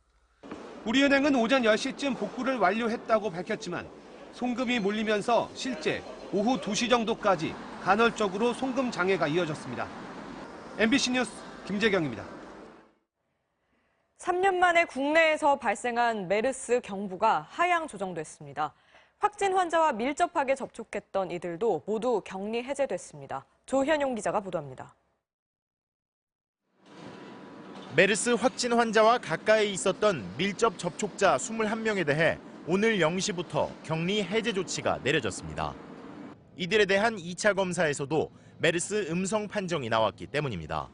우리은행은 오전 10시쯤 복구를 완료했다고 밝혔지만 송금이 몰리면서 실제 오후 2시 정도까지 간헐적으로 송금 장애가 이어졌습니다. MBC 뉴스 김재경입니다. 3년 만에 국내에서 발생한 메르스 경보가 하향 조정됐습니다. 확진 환자와 밀접하게 접촉했던 이들도 모두 격리 해제됐습니다. 조현용 기자가 보도합니다. 메르스 확진 환자와 가까이 있었던 밀접 접촉자 21명에 대해 오늘 0시부터 격리 해제 조치가 내려졌습니다. 이들에 대한 2차 검사에서도 메르스 음성 판정이 나왔기 때문입니다.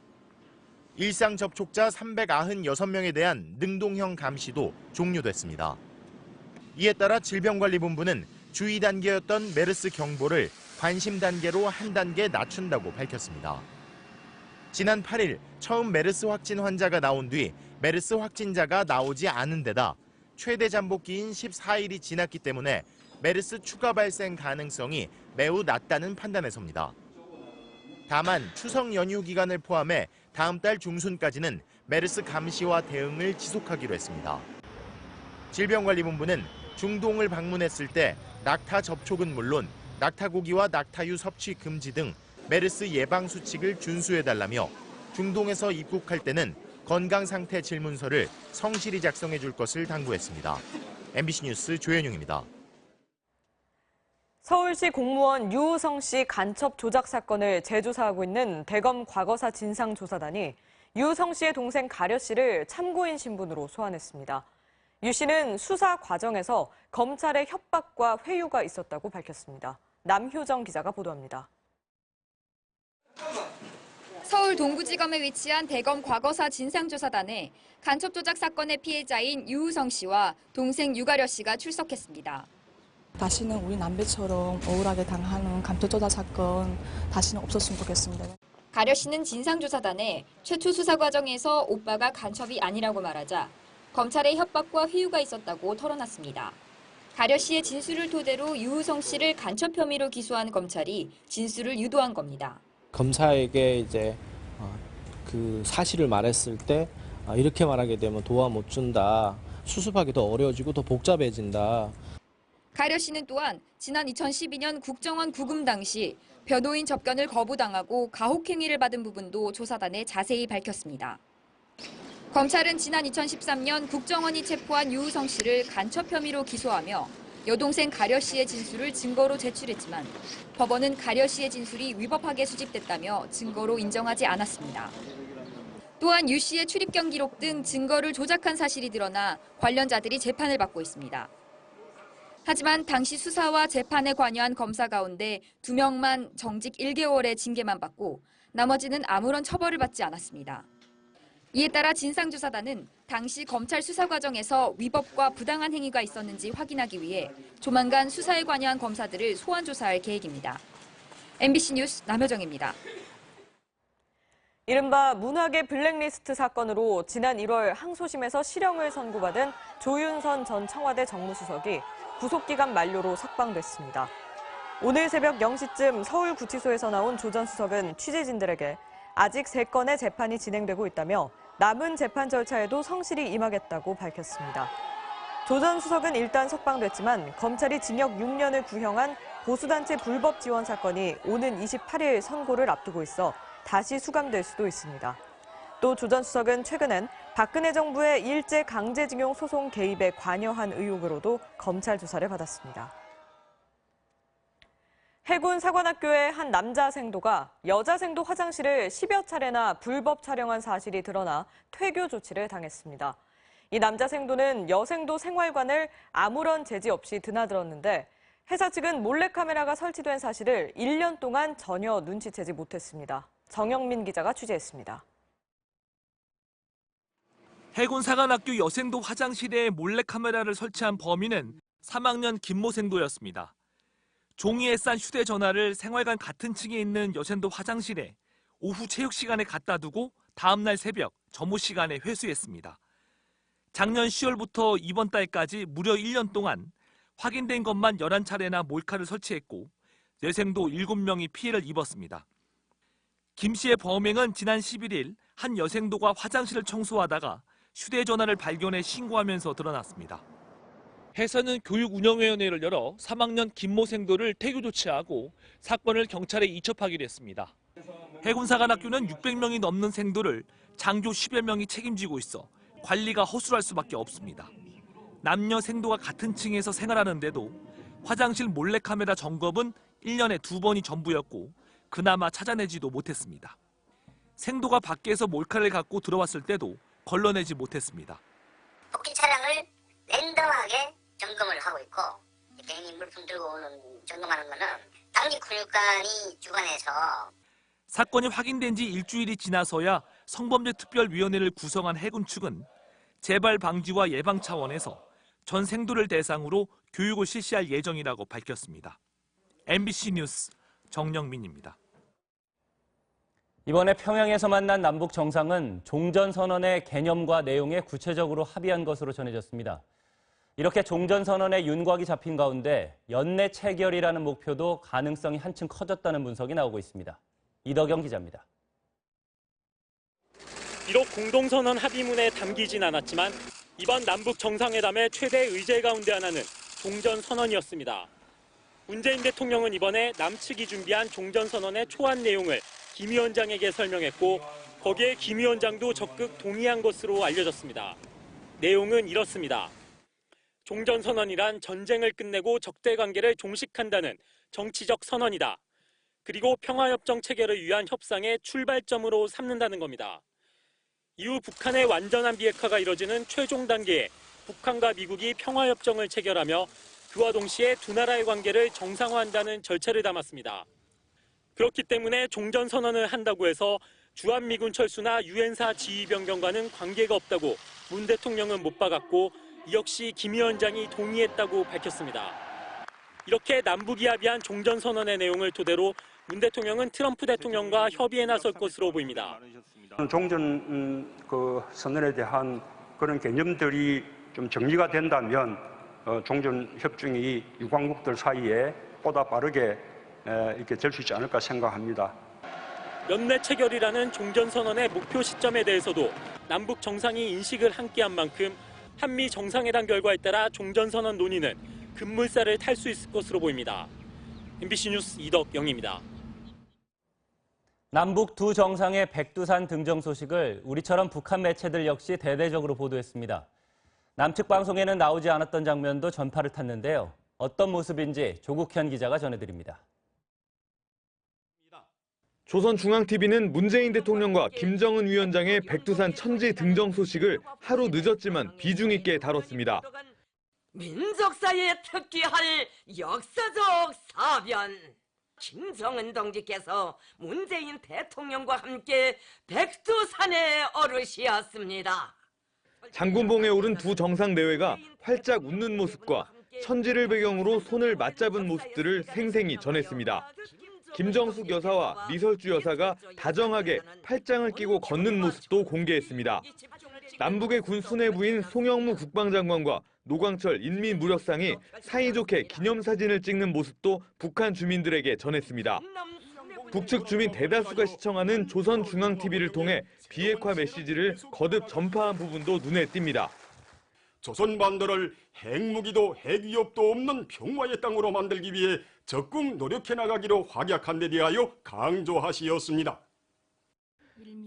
일상 접촉자 396명에 대한 능동형 감시도 종료됐습니다. 이에 따라 질병관리본부는 주의 단계였던 메르스 경보를 관심 단계로 한 단계 낮춘다고 밝혔습니다. 지난 8일 처음 메르스 확진 환자가 나온 뒤 메르스 확진자가 나오지 않은 데다 최대 잠복기인 14일이 지났기 때문에 메르스 추가 발생 가능성이 매우 낮다는 판단에 섭니다. 다만 추석 연휴 기간을 포함해 다음 달 중순까지는 메르스 감시와 대응을 지속하기로 했습니다. 질병관리본부는 중동을 방문했을 때 낙타 접촉은 물론 낙타고기와 낙타유 섭취 금지 등 메르스 예방 수칙을 준수해달라며 중동에서 입국할 때는 건강상태 질문서를 성실히 작성해 줄 것을 당부했습니다. MBC 뉴스 조현용입니다. 서울시 공무원 유우성 씨 간첩 조작 사건을 재조사하고 있는 대검 과거사 진상조사단이 유성 씨의 동생 가려 씨를 참고인 신분으로 소환했습니다. 유 씨는 수사 과정에서 검찰의 협박과 회유가 있었다고 밝혔습니다. 남효정 기자가 보도합니다. 서울 동부지검에 위치한 대검 과거사 진상조사단에 간첩 조작 사건의 피해자인 유우성 씨와 동생 유가려 씨가 출석했습니다. 다시는 우리 남배처럼 억울하게 당하는 간첩 조작 사건 다시는 없었으면 좋겠습니다. 가려 씨는 진상조사단에 최초 수사 과정에서 오빠가 간첩이 아니라고 말하자 검찰의 협박과 회유가 있었다고 털어놨습니다. 가려 씨의 진술을 토대로 유우성 씨를 간첩 혐의로 기소한 검찰이 진술을 유도한 겁니다. 검사에게 이제 그 사실을 말했을 때 이렇게 말하게 되면 도와 못 준다. 수습하기 더 어려워지고 더 복잡해진다. 가려 씨는 또한 지난 2012년 국정원 구금 당시 변호인 접견을 거부당하고 가혹행위를 받은 부분도 조사단에 자세히 밝혔습니다. 검찰은 지난 2013년 국정원이 체포한 유우성 씨를 간첩 혐의로 기소하며 여동생 가려 씨의 진술을 증거로 제출했지만 법원은 가려 씨의 진술이 위법하게 수집됐다며 증거로 인정하지 않았습니다. 또한 유 씨의 출입경 기록 등 증거를 조작한 사실이 드러나 관련자들이 재판을 받고 있습니다. 하지만 당시 수사와 재판에 관여한 검사 가운데 2명만 정직 1개월의 징계만 받고 나머지는 아무런 처벌을 받지 않았습니다. 이에 따라 진상조사단은 당시 검찰 수사 과정에서 위법과 부당한 행위가 있었는지 확인하기 위해 조만간 수사에 관여한 검사들을 소환 조사할 계획입니다. MBC 뉴스 남효정입니다. 이른바 문학의 블랙리스트 사건으로 지난 1월 항소심에서 실형을 선고받은 조윤선 전 청와대 정무수석이 구속기간 만료로 석방됐습니다. 오늘 새벽 0시쯤 서울구치소에서 나온 조 전 수석은 취재진들에게 아직 3건의 재판이 진행되고 있다며 남은 재판 절차에도 성실히 임하겠다고 밝혔습니다. 조 전 수석은 일단 석방됐지만 검찰이 징역 6년을 구형한 보수단체 불법 지원 사건이 오는 28일 선고를 앞두고 있어 다시 수감될 수도 있습니다. 또 조 전 수석은 최근엔 박근혜 정부의 일제 강제징용 소송 개입에 관여한 의혹으로도 검찰 조사를 받았습니다. 해군 사관학교의 한 남자 생도가 여자 생도 화장실을 10여 차례나 불법 촬영한 사실이 드러나 퇴교 조치를 당했습니다. 이 남자 생도는 여생도 생활관을 아무런 제지 없이 드나들었는데 회사 측은 몰래카메라가 설치된 사실을 1년 동안 전혀 눈치채지 못했습니다. 정영민 기자가 취재했습니다. 해군 사관학교 여생도 화장실에 몰래카메라를 설치한 범인은 3학년 김모 생도였습니다. 종이에 싼 휴대전화를 생활관 같은 층에 있는 여생도 화장실에 오후 체육 시간에 갖다 두고 다음날 새벽 점호 시간에 회수했습니다. 작년 10월부터 이번 달까지 무려 1년 동안 확인된 것만 11차례나 몰카를 설치했고 여생도 7명이 피해를 입었습니다. 김 씨의 범행은 지난 11일 한 여생도가 화장실을 청소하다가 휴대전화를 발견해 신고하면서 드러났습니다. 회사는 교육운영위원회를 열어 3학년 김모 생도를 퇴교 조치하고 사건을 경찰에 이첩하기로 했습니다. 해군사관학교는 600명이 넘는 생도를 장교 10여 명이 책임지고 있어 관리가 허술할 수밖에 없습니다. 남녀 생도가 같은 층에서 생활하는데도 화장실 몰래카메라 점검은 1년에 2번이 전부였고 그나마 찾아내지도 못했습니다. 생도가 밖에서 몰카를 갖고 들어왔을 때도 걸러내지 못했습니다. 복귀 차량을 랜덤하게 점검을 하고 있고 괜히 물품 들고 오는 점검하는 거는 당직 근육관이 주관해서 사건이 확인된 지 일주일이 지나서야 성범죄특별위원회를 구성한 해군 측은 재발 방지와 예방 차원에서 전 생도를 대상으로 교육을 실시할 예정이라고 밝혔습니다. MBC 뉴스 정영민입니다. 이번에 평양에서 만난 남북 정상은 종전선언의 개념과 내용에 구체적으로 합의한 것으로 전해졌습니다. 이렇게 종전선언의 윤곽이 잡힌 가운데 연내 체결이라는 목표도 가능성이 한층 커졌다는 분석이 나오고 있습니다. 이덕영 기자입니다. 비록 공동선언 합의문에 담기진 않았지만 이번 남북 정상회담의 최대 의제 가운데 하나는 종전선언이었습니다. 문재인 대통령은 이번에 남측이 준비한 종전선언의 초안 내용을 김 위원장에게 설명했고 거기에 김 위원장도 적극 동의한 것으로 알려졌습니다. 내용은 이렇습니다. 종전선언이란 전쟁을 끝내고 적대관계를 종식한다는 정치적 선언이다. 그리고 평화협정 체결을 위한 협상의 출발점으로 삼는다는 겁니다. 이후 북한의 완전한 비핵화가 이뤄지는 최종 단계에 북한과 미국이 평화협정을 체결하며 그와 동시에 두 나라의 관계를 정상화한다는 절차를 담았습니다. 그렇기 때문에 종전선언을 한다고 해서 주한미군 철수나 유엔사 지휘 변경과는 관계가 없다고 문 대통령은 못 박았고 이 역시 김 위원장이 동의했다고 밝혔습니다. 이렇게 남북이 합의한 종전선언의 내용을 토대로 문 대통령은 트럼프 대통령과 협의에 나설 것으로 보입니다. 종전 선언에 대한 그런 개념들이 좀 정리가 된다면 종전 협정이 유관국들 사이에 보다 빠르게 이렇게 될 수 있지 않을까 생각합니다. 연내 체결이라는 종전선언의 목표 시점에 대해서도 남북 정상이 인식을 함께한 만큼 한미 정상회담 결과에 따라 종전선언 논의는 급물살을 탈 수 있을 것으로 보입니다. MBC 뉴스 이덕영입니다. 남북 두 정상의 백두산 등정 소식을 우리처럼 북한 매체들 역시 대대적으로 보도했습니다. 남측 방송에는 나오지 않았던 장면도 전파를 탔는데요. 어떤 모습인지 조국현 기자가 전해드립니다. 조선중앙TV는 문재인 대통령과 김정은 위원장의 백두산 천지 등정 소식을 하루 늦었지만 비중 있게 다뤘습니다. 민족사에 특기할 역사적 사변. 김정은 동지께서 문재인 대통령과 함께 백두산에 오르셨습니다. 장군봉에 오른 두 정상 내외가 활짝 웃는 모습과 천지를 배경으로 손을 맞잡은 모습들을 생생히 전했습니다. 김정숙 여사와 리설주 여사가 다정하게 팔짱을 끼고 걷는 모습도 공개했습니다. 남북의 군 수뇌부인 송영무 국방장관과 노광철 인민무력상이 사이좋게 기념사진을 찍는 모습도 북한 주민들에게 전했습니다. 북측 주민 대다수가 시청하는 조선중앙TV를 통해 비핵화 메시지를 거듭 전파한 부분도 눈에 띕니다. 조선 반도를 핵무기도 핵위협도 없는 평화의 땅으로 만들기 위해 적극 노력해 나가기로 확약한 데 대하여 강조하시었습니다.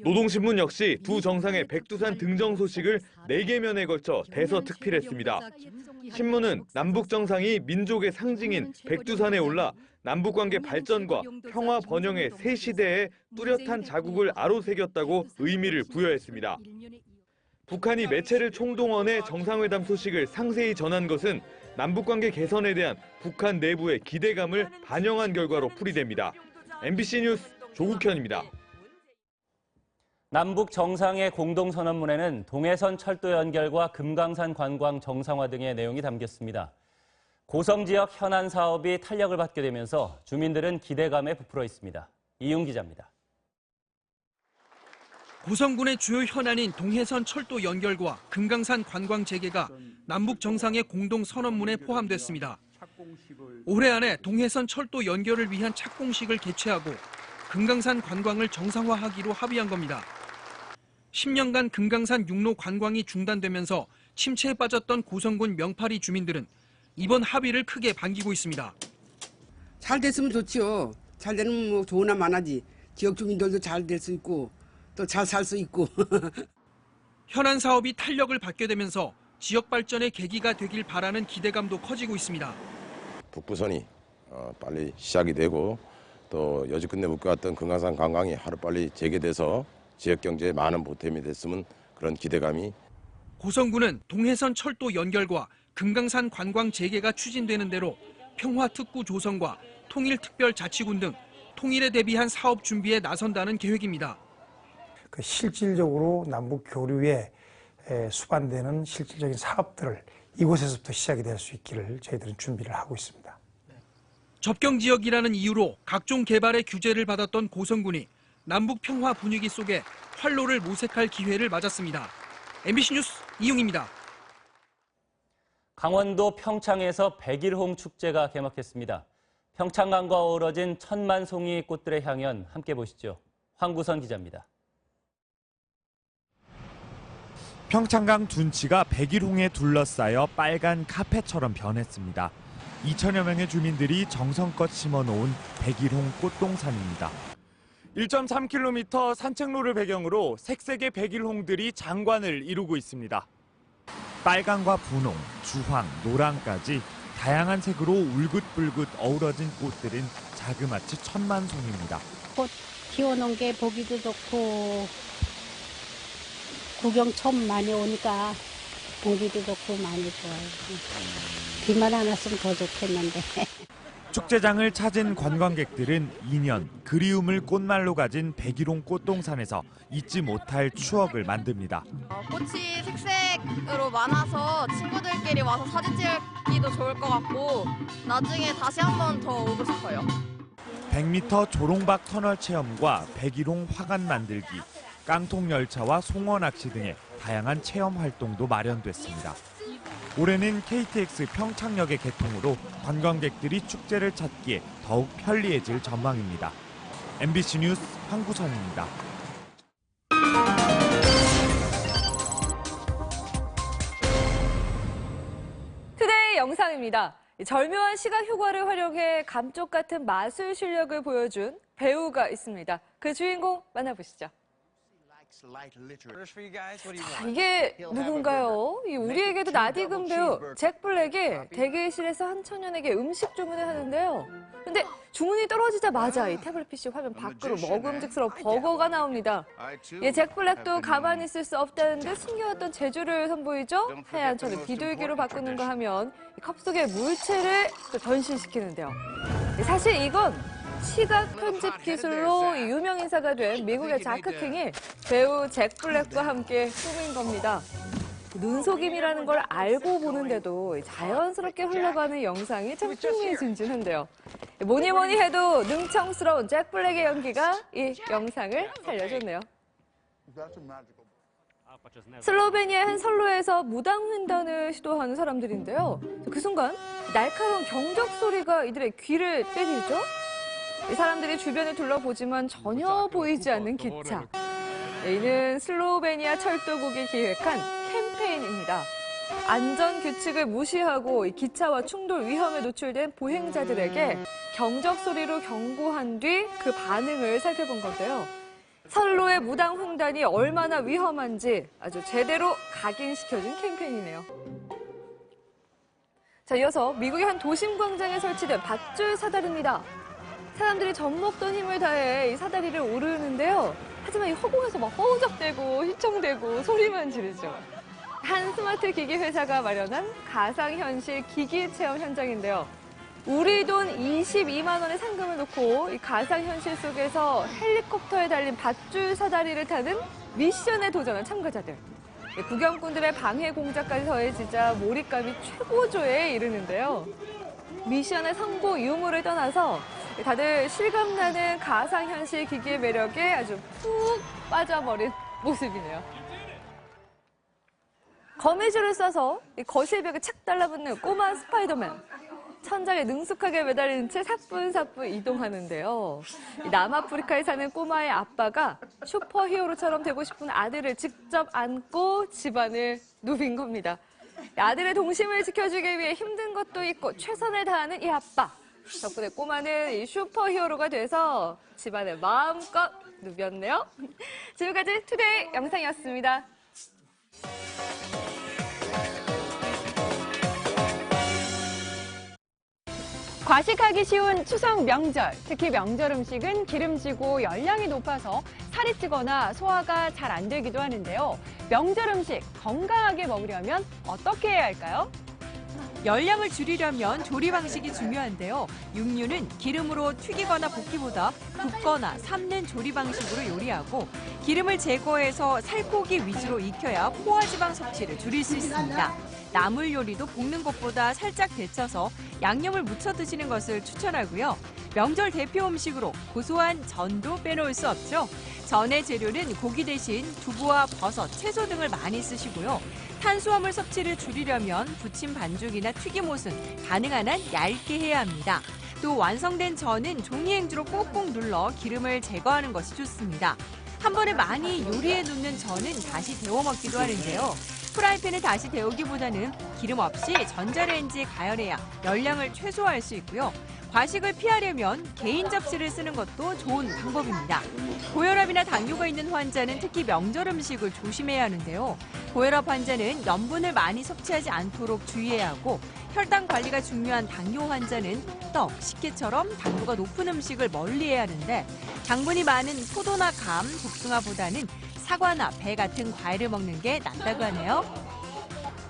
노동신문 역시 두 정상의 백두산 등정 소식을 4개면에 걸쳐 대서특필했습니다. 신문은 남북 정상이 민족의 상징인 백두산에 올라 남북관계 발전과 평화 번영의 새 시대에 뚜렷한 자국을 아로새겼다고 의미를 부여했습니다. 북한이 매체를 총동원해 정상회담 소식을 상세히 전한 것은 남북관계 개선에 대한 북한 내부의 기대감을 반영한 결과로 풀이됩니다. MBC 뉴스 조국현입니다. 남북 정상의 공동선언문에는 동해선 철도 연결과 금강산 관광 정상화 등의 내용이 담겼습니다. 고성 지역 현안 사업이 탄력을 받게 되면서 주민들은 기대감에 부풀어 있습니다. 이윤 기자입니다. 고성군의 주요 현안인 동해선 철도 연결과 금강산 관광 재개가 남북 정상의 공동선언문에 포함됐습니다. 올해 안에 동해선 철도 연결을 위한 착공식을 개최하고 금강산 관광을 정상화하기로 합의한 겁니다. 10년간 금강산 육로 관광이 중단되면서 침체에 빠졌던 고성군 명파리 주민들은 이번 합의를 크게 반기고 있습니다. 잘 됐으면 좋죠. 잘 되면 뭐 좋으나 많아지. 지역 주민들도 잘 될 수 있고 또 잘 살 수 있고. 현안 사업이 탄력을 받게 되면서 지역 발전의 계기가 되길 바라는 기대감도 커지고 있습니다. 북부선이 빨리 시작이 되고 또 여지 끝내 묶여왔던 금강산 관광이 하루빨리 재개돼서 지역 경제에 많은 보탬이 됐으면 그런 기대감이. 고성군은 동해선 철도 연결과 금강산 관광 재개가 추진되는 대로 평화특구 조성과 통일특별자치군 등 통일에 대비한 사업 준비에 나선다는 계획입니다. 실질적으로 남북 교류에 수반되는 실질적인 사업들을 이곳에서부터 시작이 될 수 있기를 저희들은 준비를 하고 있습니다. 접경 지역이라는 이유로 각종 개발의 규제를 받았던 고성군이 남북 평화 분위기 속에 활로를 모색할 기회를 맞았습니다. MBC 뉴스 이용입니다. 강원도 평창에서 백일홍 축제가 개막했습니다. 평창강과 어우러진 천만 송이 꽃들의 향연 함께 보시죠. 황구선 기자입니다. 평창강 둔치가 백일홍에 둘러싸여 빨간 카펫처럼 변했습니다. 2천여 명의 주민들이 정성껏 심어놓은 백일홍 꽃동산입니다. 1.3km 산책로를 배경으로 색색의 백일홍들이 장관을 이루고 있습니다. 빨강과 분홍, 주황, 노랑까지 다양한 색으로 울긋불긋 어우러진 꽃들은 자그마치 천만 송입니다. 꽃 키워놓은 게 보기도 좋고 구경 처음 많이 오니까 공기도 좋고 많이 좋아요. 비만 안 왔으면 더 좋겠는데. 축제장을 찾은 관광객들은 2년 그리움을 꽃말로 가진 백일홍 꽃동산에서 잊지 못할 추억을 만듭니다. 꽃이 색색으로 많아서 친구들끼리 와서 사진 찍기도 좋을 것 같고 나중에 다시 한 번 더 오고 싶어요. 100m 조롱박 터널 체험과 백일홍 화관 만들기, 깡통 열차와 송어 낚시 등의 다양한 체험 활동도 마련됐습니다. 올해는 KTX 평창역의 개통으로 관광객들이 축제를 찾기에 더욱 편리해질 전망입니다. MBC 뉴스 황구선입니다. 투데이 영상입니다. 절묘한 시각 효과를 활용해 감쪽 같은 마술 실력을 보여준 배우가 있습니다. 그 주인공 만나보시죠. 이게 누군가요? 우리에게도 낯익은 배우 잭 블랙이 대기실에서 한 청년에게 음식 주문을 하는데요. 근데 주문이 떨어지자마자 이 태블릿 PC 화면 밖으로 먹음직스러운 버거가 나옵니다. 잭 블랙도 가만히 있을 수 없다는 듯 숨겨왔던 재주를 선보이죠. 하얀 천을 비둘기로 바꾸는가 하면 컵 속에 물체를 또 변신시키는데요. 사실 이건 시각 편집 기술로 유명 인사가 된 미국의 자크킹이 배우 잭 블랙과 함께 꾸민 겁니다. 눈속임이라는 걸 알고 보는데도 자연스럽게 흘러가는 영상이 참 흥미진진한데요. 뭐니 해도 능청스러운 잭 블랙의 연기가 이 영상을 살려줬네요. 슬로베니아의 한 선로에서 무당 횡단을 시도하는 사람들인데요. 그 순간 날카로운 경적 소리가 이들의 귀를 때리죠. 사람들이 주변을 둘러보지만 전혀 보이지 않는 기차. 이는 슬로베니아 철도국이 기획한 캠페인입니다. 안전 규칙을 무시하고 기차와 충돌 위험에 노출된 보행자들에게 경적 소리로 경고한 뒤 그 반응을 살펴본 건데요. 선로의 무당 횡단이 얼마나 위험한지 아주 제대로 각인시켜준 캠페인이네요. 자, 이어서 미국의 한 도심 광장에 설치된 밧줄 사다리입니다. 사람들이 젖먹던 힘을 다해 이 사다리를 오르는데요. 하지만 이 허공에서 막 허우적대고 휘청대고 소리만 지르죠. 한 스마트 기기 회사가 마련한 가상현실 기기 체험 현장인데요. 우리 돈 22만 원의 상금을 놓고 이 가상현실 속에서 헬리콥터에 달린 밧줄 사다리를 타는 미션에 도전한 참가자들. 구경꾼들의 방해 공작까지 더해지자 몰입감이 최고조에 이르는데요. 미션의 성공 유무를 떠나서 다들 실감나는 가상현실 기기의 매력에 아주 푹 빠져버린 모습이네요. 거미줄을 쏴서 거실벽에 착 달라붙는 꼬마 스파이더맨. 천장에 능숙하게 매달린 채 사뿐사뿐 이동하는데요. 남아프리카에 사는 꼬마의 아빠가 슈퍼히어로처럼 되고 싶은 아들을 직접 안고 집안을 누빈 겁니다. 아들의 동심을 지켜주기 위해 힘든 것도 있고 최선을 다하는 이 아빠. 덕분에 꼬마는 이 슈퍼히어로가 돼서 집안에 마음껏 누볐네요. 지금까지 투데이 영상이었습니다. 과식하기 쉬운 추석 명절, 특히 명절 음식은 기름지고 열량이 높아서 살이 찌거나 소화가 잘 안 되기도 하는데요. 명절 음식 건강하게 먹으려면 어떻게 해야 할까요? 열량을 줄이려면 조리 방식이 중요한데요. 육류는 기름으로 튀기거나 볶기보다 굽거나 삶는 조리 방식으로 요리하고 기름을 제거해서 살코기 위주로 익혀야 포화지방 섭취를 줄일 수 있습니다. 나물 요리도 볶는 것보다 살짝 데쳐서 양념을 묻혀 드시는 것을 추천하고요. 명절 대표 음식으로 고소한 전도 빼놓을 수 없죠. 전의 재료는 고기 대신 두부와 버섯, 채소 등을 많이 쓰시고요. 탄수화물 섭취를 줄이려면 부침 반죽이나 튀김옷은 가능한 한 얇게 해야 합니다. 또 완성된 전은 종이 행주로 꾹꾹 눌러 기름을 제거하는 것이 좋습니다. 한 번에 많이 요리해 놓는 전은 다시 데워 먹기도 하는데요. 프라이팬에 다시 데우기보다는 기름 없이 전자레인지에 가열해야 열량을 최소화할 수 있고요. 과식을 피하려면 개인 접시를 쓰는 것도 좋은 방법입니다. 고혈압이나 당뇨가 있는 환자는 특히 명절 음식을 조심해야 하는데요. 고혈압 환자는 염분을 많이 섭취하지 않도록 주의해야 하고 혈당 관리가 중요한 당뇨 환자는 떡, 식혜처럼 당도가 높은 음식을 멀리해야 하는데 당분이 많은 포도나 감, 복숭아보다는 사과나 배 같은 과일을 먹는 게 낫다고 하네요.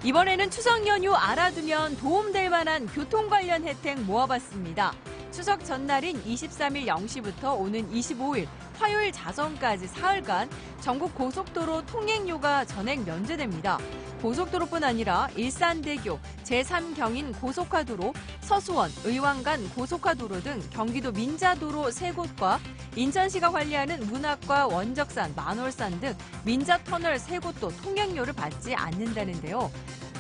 이번에는 추석 연휴 알아두면 도움될 만한 교통 관련 혜택 모아봤습니다. 추석 전날인 23일 0시부터 오는 25일 화요일 자정까지 사흘간 전국 고속도로 통행료가 전액 면제됩니다. 고속도로뿐 아니라 일산대교, 제3경인 고속화도로, 서수원, 의왕간 고속화도로 등 경기도 민자도로 3곳과 인천시가 관리하는 문학과 원적산, 만월산 등 민자터널 3곳도 통행료를 받지 않는다는데요.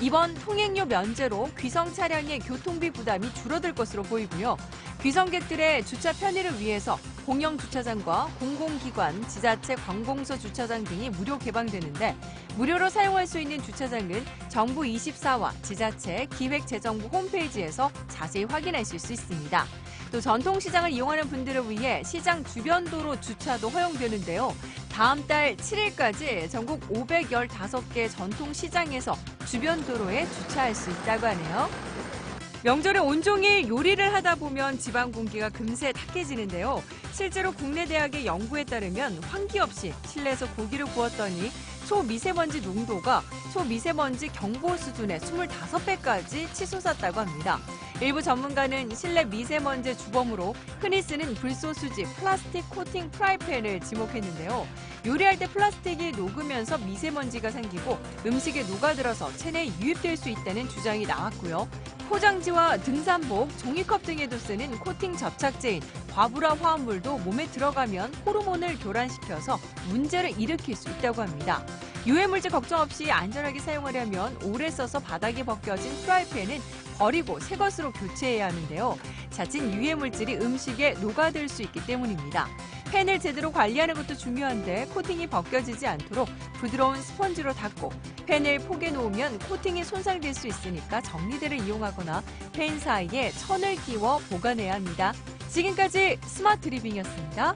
이번 통행료 면제로 귀성 차량의 교통비 부담이 줄어들 것으로 보이고요. 귀성객들의 주차 편의를 위해서 공영 주차장과 공공기관, 지자체 관공서 주차장 등이 무료 개방되는데 무료로 사용할 수 있는 주차장은 정부 24와 지자체 기획재정부 홈페이지에서 자세히 확인하실 수 있습니다. 또 전통시장을 이용하는 분들을 위해 시장 주변 도로 주차도 허용되는데요. 다음 달 7일까지 전국 515개 전통시장에서 주변 도로에 주차할 수 있다고 하네요. 명절에 온종일 요리를 하다 보면 지방 공기가 금세 탁해지는데요. 실제로 국내 대학의 연구에 따르면 환기 없이 실내에서 고기를 구웠더니 초미세먼지 농도가 초미세먼지 경보 수준의 25배까지 치솟았다고 합니다. 일부 전문가는 실내 미세먼지 주범으로 흔히 쓰는 불소수지 플라스틱 코팅 프라이팬을 지목했는데요. 요리할 때 플라스틱이 녹으면서 미세먼지가 생기고 음식에 녹아들어서 체내에 유입될 수 있다는 주장이 나왔고요. 포장지와 등산복, 종이컵 등에도 쓰는 코팅 접착제인 과부라 화합물도 몸에 들어가면 호르몬을 교란시켜서 문제를 일으킬 수 있다고 합니다. 유해물질 걱정 없이 안전하게 사용하려면 오래 써서 바닥이 벗겨진 프라이팬은 버리고 새 것으로 교체해야 하는데요. 자칫 유해물질이 음식에 녹아들 수 있기 때문입니다. 팬을 제대로 관리하는 것도 중요한데 코팅이 벗겨지지 않도록 부드러운 스펀지로 닦고 팬을 포개 놓으면 코팅이 손상될 수 있으니까 정리대를 이용하거나 팬 사이에 천을 끼워 보관해야 합니다. 지금까지 스마트 리빙이었습니다.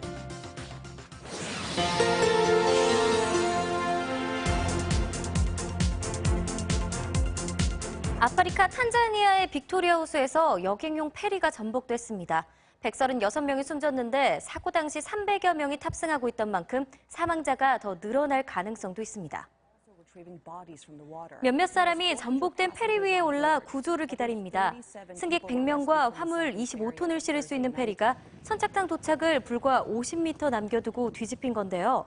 아프리카 탄자니아의 빅토리아 호수에서 여객용 페리가 전복됐습니다. 136명이 숨졌는데 사고 당시 300여 명이 탑승하고 있던 만큼 사망자가 더 늘어날 가능성도 있습니다. 몇몇 사람이 전복된 페리 위에 올라 구조를 기다립니다. 승객 100명과 화물 25톤을 실을 수 있는 페리가 선착장 도착을 불과 50m 남겨두고 뒤집힌 건데요.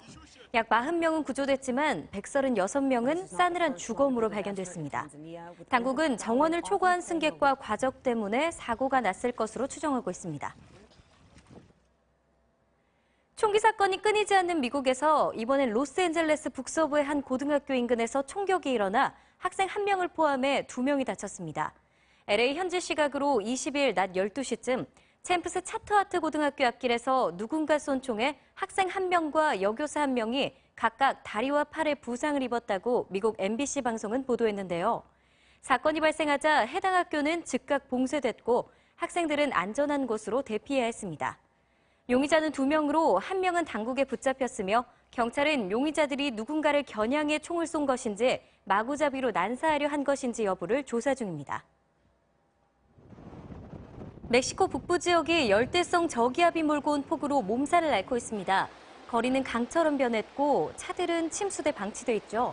약 40명은 구조됐지만 136명은 싸늘한 죽음으로 발견됐습니다. 당국은 정원을 초과한 승객과 과적 때문에 사고가 났을 것으로 추정하고 있습니다. 총기 사건이 끊이지 않는 미국에서 이번엔 로스앤젤레스 북서부의 한 고등학교 인근에서 총격이 일어나 학생 1명을 포함해 2명이 다쳤습니다. LA 현지 시각으로 20일 낮 12시쯤 챔프스 차터하트 고등학교 앞길에서 누군가 쏜 총에 학생 1명과 여교사 1명이 각각 다리와 팔에 부상을 입었다고 미국 MBC 방송은 보도했는데요. 사건이 발생하자 해당 학교는 즉각 봉쇄됐고 학생들은 안전한 곳으로 대피해야 했습니다. 용의자는 2명으로 1명은 당국에 붙잡혔으며 경찰은 용의자들이 누군가를 겨냥해 총을 쏜 것인지 마구잡이로 난사하려 한 것인지 여부를 조사 중입니다. 멕시코 북부 지역이 열대성 저기압이 몰고 온 폭우로 몸살을 앓고 있습니다. 거리는 강처럼 변했고 차들은 침수돼 방치돼 있죠.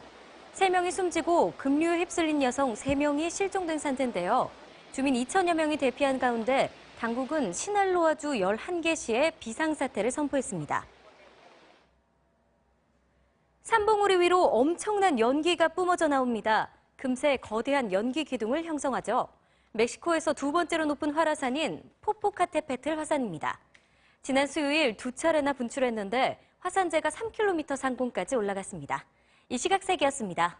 3명이 숨지고 급류에 휩쓸린 여성 3명이 실종된 상태인데요. 주민 2천여 명이 대피한 가운데 당국은 시날로아주 11개 시에 비상사태를 선포했습니다. 산봉우리 위로 엄청난 연기가 뿜어져 나옵니다. 금세 거대한 연기 기둥을 형성하죠. 멕시코에서 두 번째로 높은 활화산인 포포카테페틀 화산입니다. 지난 수요일 2차례나 분출했는데 화산재가 3km 상공까지 올라갔습니다. 이 시각 세계였습니다.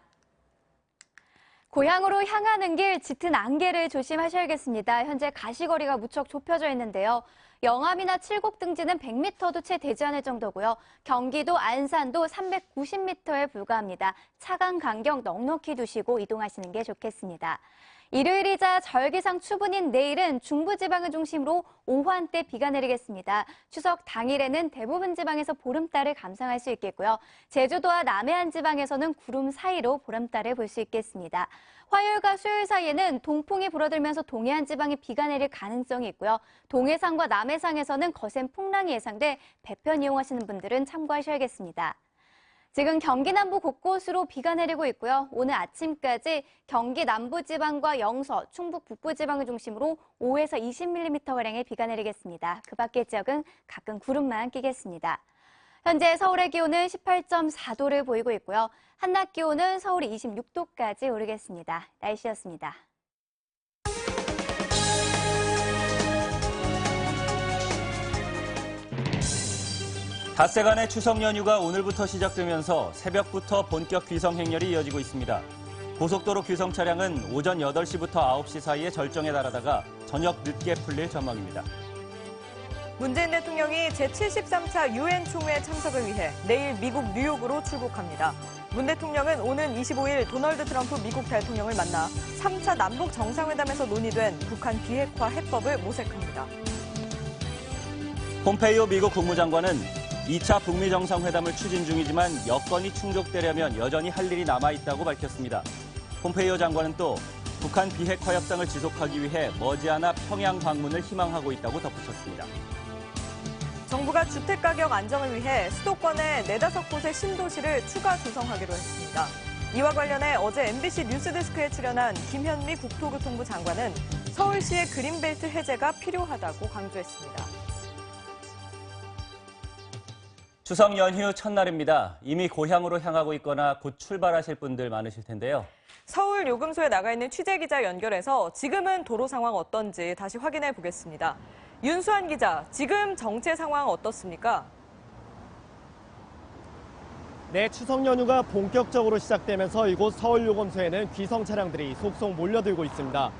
고향으로 향하는 길 짙은 안개를 조심하셔야겠습니다. 현재 가시거리가 무척 좁혀져 있는데요. 영암이나 칠곡 등지는 100m도 채 되지 않을 정도고요. 경기도 안산도 390m에 불과합니다. 차간 간격 넉넉히 두시고 이동하시는 게 좋겠습니다. 일요일이자 절기상 추분인 내일은 중부지방을 중심으로 오후한때 비가 내리겠습니다. 추석 당일에는 대부분 지방에서 보름달을 감상할 수 있겠고요. 제주도와 남해안 지방에서는 구름 사이로 보름달을 볼 수 있겠습니다. 화요일과 수요일 사이에는 동풍이 불어들면서 동해안 지방에 비가 내릴 가능성이 있고요. 동해상과 남해상에서는 거센 풍랑이 예상돼 배편 이용하시는 분들은 참고하셔야겠습니다. 지금 경기 남부 곳곳으로 비가 내리고 있고요. 오늘 아침까지 경기 남부지방과 영서, 충북 북부지방을 중심으로 5에서 20mm가량의 비가 내리겠습니다. 그 밖의 지역은 가끔 구름만 끼겠습니다. 현재 서울의 기온은 18.4도를 보이고 있고요. 한낮 기온은 서울이 26도까지 오르겠습니다. 날씨였습니다. 닷새간의 추석 연휴가 오늘부터 시작되면서 새벽부터 본격 귀성 행렬이 이어지고 있습니다. 고속도로 귀성 차량은 오전 8시부터 9시 사이에 절정에 달하다가 저녁 늦게 풀릴 전망입니다. 문재인 대통령이 제73차 유엔 총회 참석을 위해 내일 미국 뉴욕으로 출국합니다. 문 대통령은 오는 25일 도널드 트럼프 미국 대통령을 만나 3차 남북 정상회담에서 논의된 북한 비핵화 해법을 모색합니다. 폼페이오 미국 국무장관은 2차 북미 정상회담을 추진 중이지만 여건이 충족되려면 여전히 할 일이 남아있다고 밝혔습니다. 폼페이오 장관은 또 북한 비핵화 협상을 지속하기 위해 머지않아 평양 방문을 희망하고 있다고 덧붙였습니다. 정부가 주택가격 안정을 위해 수도권에 4-5곳의 신도시를 추가 조성하기로 했습니다. 이와 관련해 어제 MBC 뉴스데스크에 출연한 김현미 국토교통부 장관은 서울시의 그린벨트 해제가 필요하다고 강조했습니다. 추석 연휴 첫날입니다. 이미 고향으로 향하고 있거나 곧 출발하실 분들 많으실 텐데요. 서울 요금소에 나가 있는 취재기자 연결해서 지금은 도로 상황 어떤지 다시 확인해 보겠습니다. 윤수환 기자, 지금 정체 상황 어떻습니까? 네, 추석 연휴가 본격적으로 시작되면서 이곳 서울 요금소에는 귀성 차량들이 속속 몰려들고 있습니다.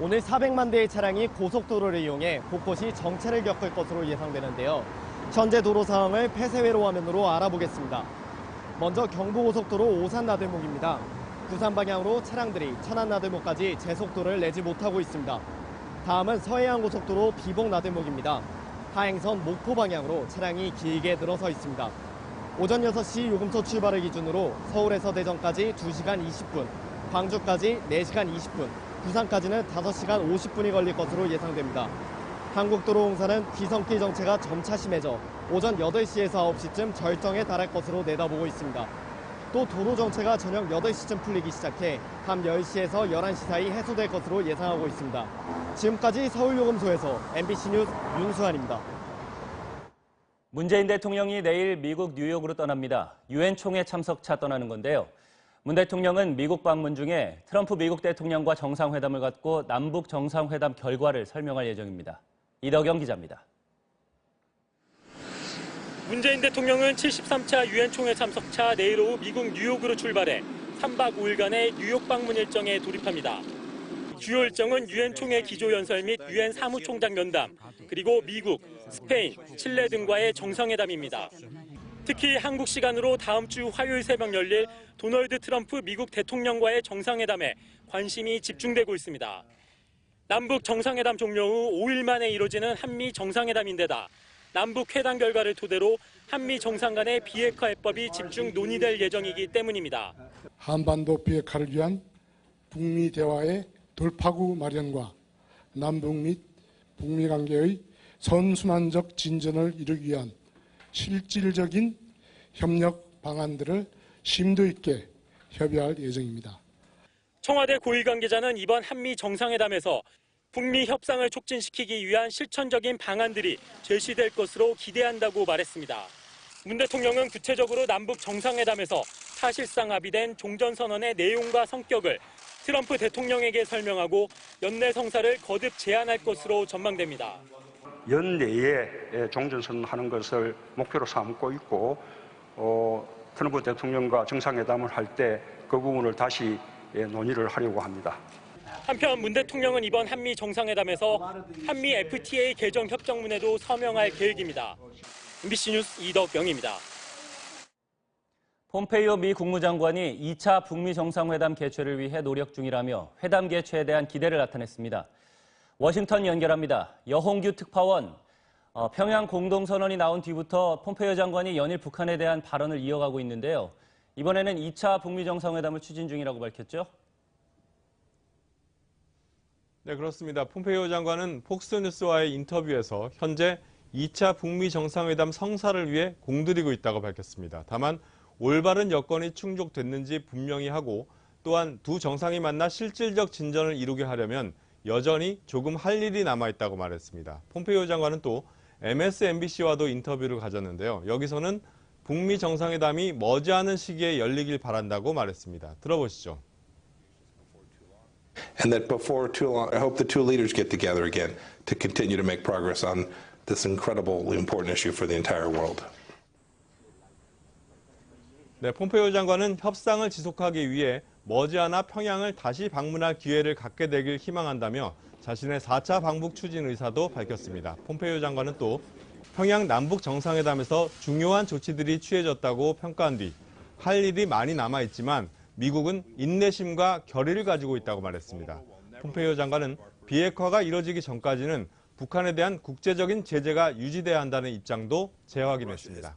오늘 400만 대의 차량이 고속도로를 이용해 곳곳이 정체를 겪을 것으로 예상되는데요. 현재 도로 상황을 폐쇄회로 화면으로 알아보겠습니다. 먼저 경부고속도로 오산 나들목입니다. 부산 방향으로 차량들이 천안 나들목까지 제속도를 내지 못하고 있습니다. 다음은 서해안고속도로 비봉 나들목입니다. 하행선 목포 방향으로 차량이 길게 늘어서 있습니다. 오전 6시 요금소 출발을 기준으로 서울에서 대전까지 2시간 20분, 광주까지 4시간 20분, 부산까지는 5시간 50분이 걸릴 것으로 예상됩니다. 한국도로공사는 귀성길 정체가 점차 심해져 오전 8시에서 9시쯤 절정에 달할 것으로 내다보고 있습니다. 또 도로 정체가 저녁 8시쯤 풀리기 시작해 밤 10시에서 11시 사이 해소될 것으로 예상하고 있습니다. 지금까지 서울요금소에서 MBC 뉴스 윤수환입니다. 문재인 대통령이 내일 미국 뉴욕으로 떠납니다. 유엔 총회 참석차 떠나는 건데요. 문 대통령은 미국 방문 중에 트럼프 미국 대통령과 정상회담을 갖고 남북 정상회담 결과를 설명할 예정입니다. 이덕영 기자입니다. 문재인 대통령은 73차 유엔 총회 참석차 내일 오후 미국 뉴욕으로 출발해 3박 5일간의 뉴욕 방문 일정에 돌입합니다. 주요 일정은 유엔 총회 기조연설 및 유엔 사무총장 면담, 그리고 미국, 스페인, 칠레 등과의 정상회담입니다. 특히 한국 시간으로 다음 주 화요일 새벽 열릴 도널드 트럼프 미국 대통령과의 정상회담에 관심이 집중되고 있습니다. 남북 정상회담 종료 후 5일 만에 이뤄지는 한미 정상회담인데다 남북 회담 결과를 토대로 한미 정상 간의 비핵화 해법이 집중 논의될 예정이기 때문입니다. 한반도 비핵화를 위한 북미 대화의 돌파구 마련과 남북 및 북미 관계의 선순환적 진전을 이루기 위한 실질적인 협력 방안들을 심도 있게 협의할 예정입니다. 청와대 고위 관계자는 이번 한미 정상회담에서 북미 협상을 촉진시키기 위한 실천적인 방안들이 제시될 것으로 기대한다고 말했습니다. 문 대통령은 구체적으로 남북 정상회담에서 사실상 합의된 종전선언의 내용과 성격을 트럼프 대통령에게 설명하고 연내 성사를 거듭 제안할 것으로 전망됩니다. 연내에 종전선언하는 것을 목표로 삼고 있고 트럼프 대통령과 정상회담을 할 때 그 부분을 다시 논의를 하려고 합니다. 한편 문 대통령은 이번 한미 정상회담에서 한미 FTA 개정 협정문에도 서명할 계획입니다. MBC 뉴스 이덕영입니다. 폼페이오 미 국무장관이 2차 북미 정상회담 개최를 위해 노력 중이라며 회담 개최에 대한 기대를 나타냈습니다. 워싱턴 연결합니다. 여홍규 특파원, 평양 공동선언이 나온 뒤부터 폼페이오 장관이 연일 북한에 대한 발언을 이어가고 있는데요. 이번에는 2차 북미 정상회담을 추진 중이라고 밝혔죠? 네, 그렇습니다. 폼페이오 장관은 폭스뉴스와의 인터뷰에서 현재 2차 북미 정상회담 성사를 위해 공들이고 있다고 밝혔습니다. 다만 올바른 여건이 충족됐는지 분명히 하고 또한 두 정상이 만나 실질적 진전을 이루게 하려면 여전히 조금 할 일이 남아있다고 말했습니다. 폼페이오 장관은 또 MSNBC와도 인터뷰를 가졌는데요. 여기서는 북미 정상회담이 머지않은 시기에 열리길 바란다고 말했습니다. 들어보시죠. And that before too long, I hope the two leaders get together again to continue to make progress on this incredibly important issue for the entire world. 네, 폼페이오 장관은 협상을 지속하기 위해 머지않아 평양을 다시 방문할 기회를 갖게 되길 희망한다며 자신의 4차 방북 추진 의사도 밝혔습니다. 폼페이오 장관은 또 평양 남북 정상회담에서 중요한 조치들이 취해졌다고 평가한 뒤 할 일이 많이 남아있지만 미국은 인내심과 결의를 가지고 있다고 말했습니다. 폼페이오 장관은 비핵화가 이뤄지기 전까지는 북한에 대한 국제적인 제재가 유지돼야 한다는 입장도 재확인했습니다.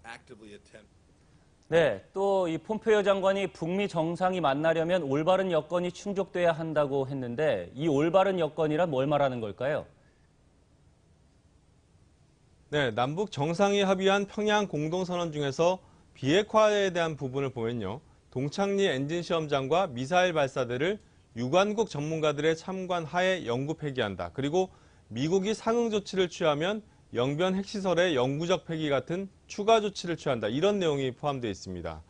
네, 또 이 폼페이오 장관이 북미 정상이 만나려면 올바른 여건이 충족돼야 한다고 했는데 이 올바른 여건이란 뭘 말하는 걸까요? 네, 남북 정상이 합의한 평양 공동선언 중에서 비핵화에 대한 부분을 보면요. 동창리 엔진 시험장과 미사일 발사대를 유관국 전문가들의 참관 하에 영구 폐기한다. 그리고 미국이 상응 조치를 취하면 영변 핵시설의 영구적 폐기 같은 추가 조치를 취한다. 이런 내용이 포함되어 있습니다.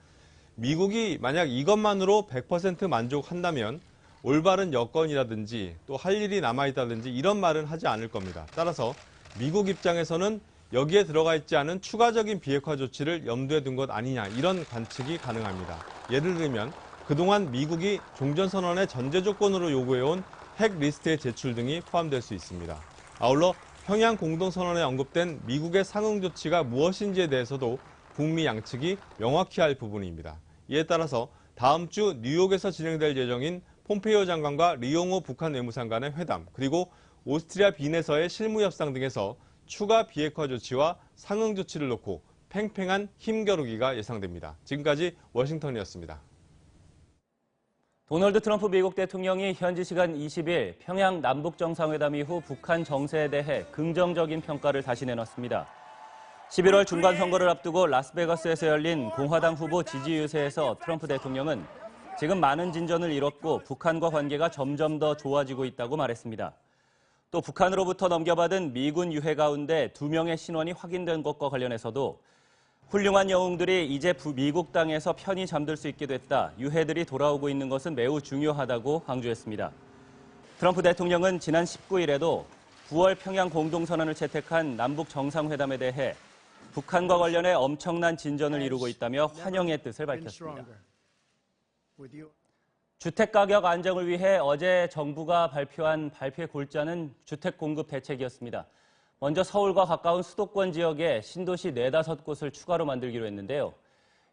미국이 만약 이것만으로 100% 만족한다면 올바른 여건이라든지 또 할 일이 남아있다든지 이런 말은 하지 않을 겁니다. 따라서 미국 입장에서는 여기에 들어가 있지 않은 추가적인 비핵화 조치를 염두에 둔 것 아니냐 이런 관측이 가능합니다. 예를 들면 그동안 미국이 종전선언의 전제 조건으로 요구해온 핵 리스트의 제출 등이 포함될 수 있습니다. 아울러 평양 공동선언에 언급된 미국의 상응 조치가 무엇인지에 대해서도 북미 양측이 명확히 할 부분입니다. 이에 따라서 다음 주 뉴욕에서 진행될 예정인 폼페이오 장관과 리용호 북한 외무상 간의 회담, 그리고 오스트리아 빈에서의 실무 협상 등에서 추가 비핵화 조치와 상응 조치를 놓고 팽팽한 힘겨루기가 예상됩니다. 지금까지 워싱턴이었습니다. 도널드 트럼프 미국 대통령이 현지 시간 20일 평양 남북정상회담 이후 북한 정세에 대해 긍정적인 평가를 다시 내놨습니다. 11월 중간선거를 앞두고 라스베가스에서 열린 공화당 후보 지지 유세에서 트럼프 대통령은 지금 많은 진전을 이뤘고 북한과 관계가 점점 더 좋아지고 있다고 말했습니다. 또 북한으로부터 넘겨받은 미군 유해 가운데 2명의 신원이 확인된 것과 관련해서도 훌륭한 영웅들이 이제 미국 땅에서 편히 잠들 수 있게 됐다. 유해들이 돌아오고 있는 것은 매우 중요하다고 강조했습니다. 트럼프 대통령은 지난 19일에도 9월 평양 공동선언을 채택한 남북 정상회담에 대해 북한과 관련해 엄청난 진전을 이루고 있다며 환영의 뜻을 밝혔습니다. 주택가격 안정을 위해 어제 정부가 발표한 발표의 골자는 주택 공급 대책이었습니다. 먼저 서울과 가까운 수도권 지역에 신도시 4-5곳을 추가로 만들기로 했는데요.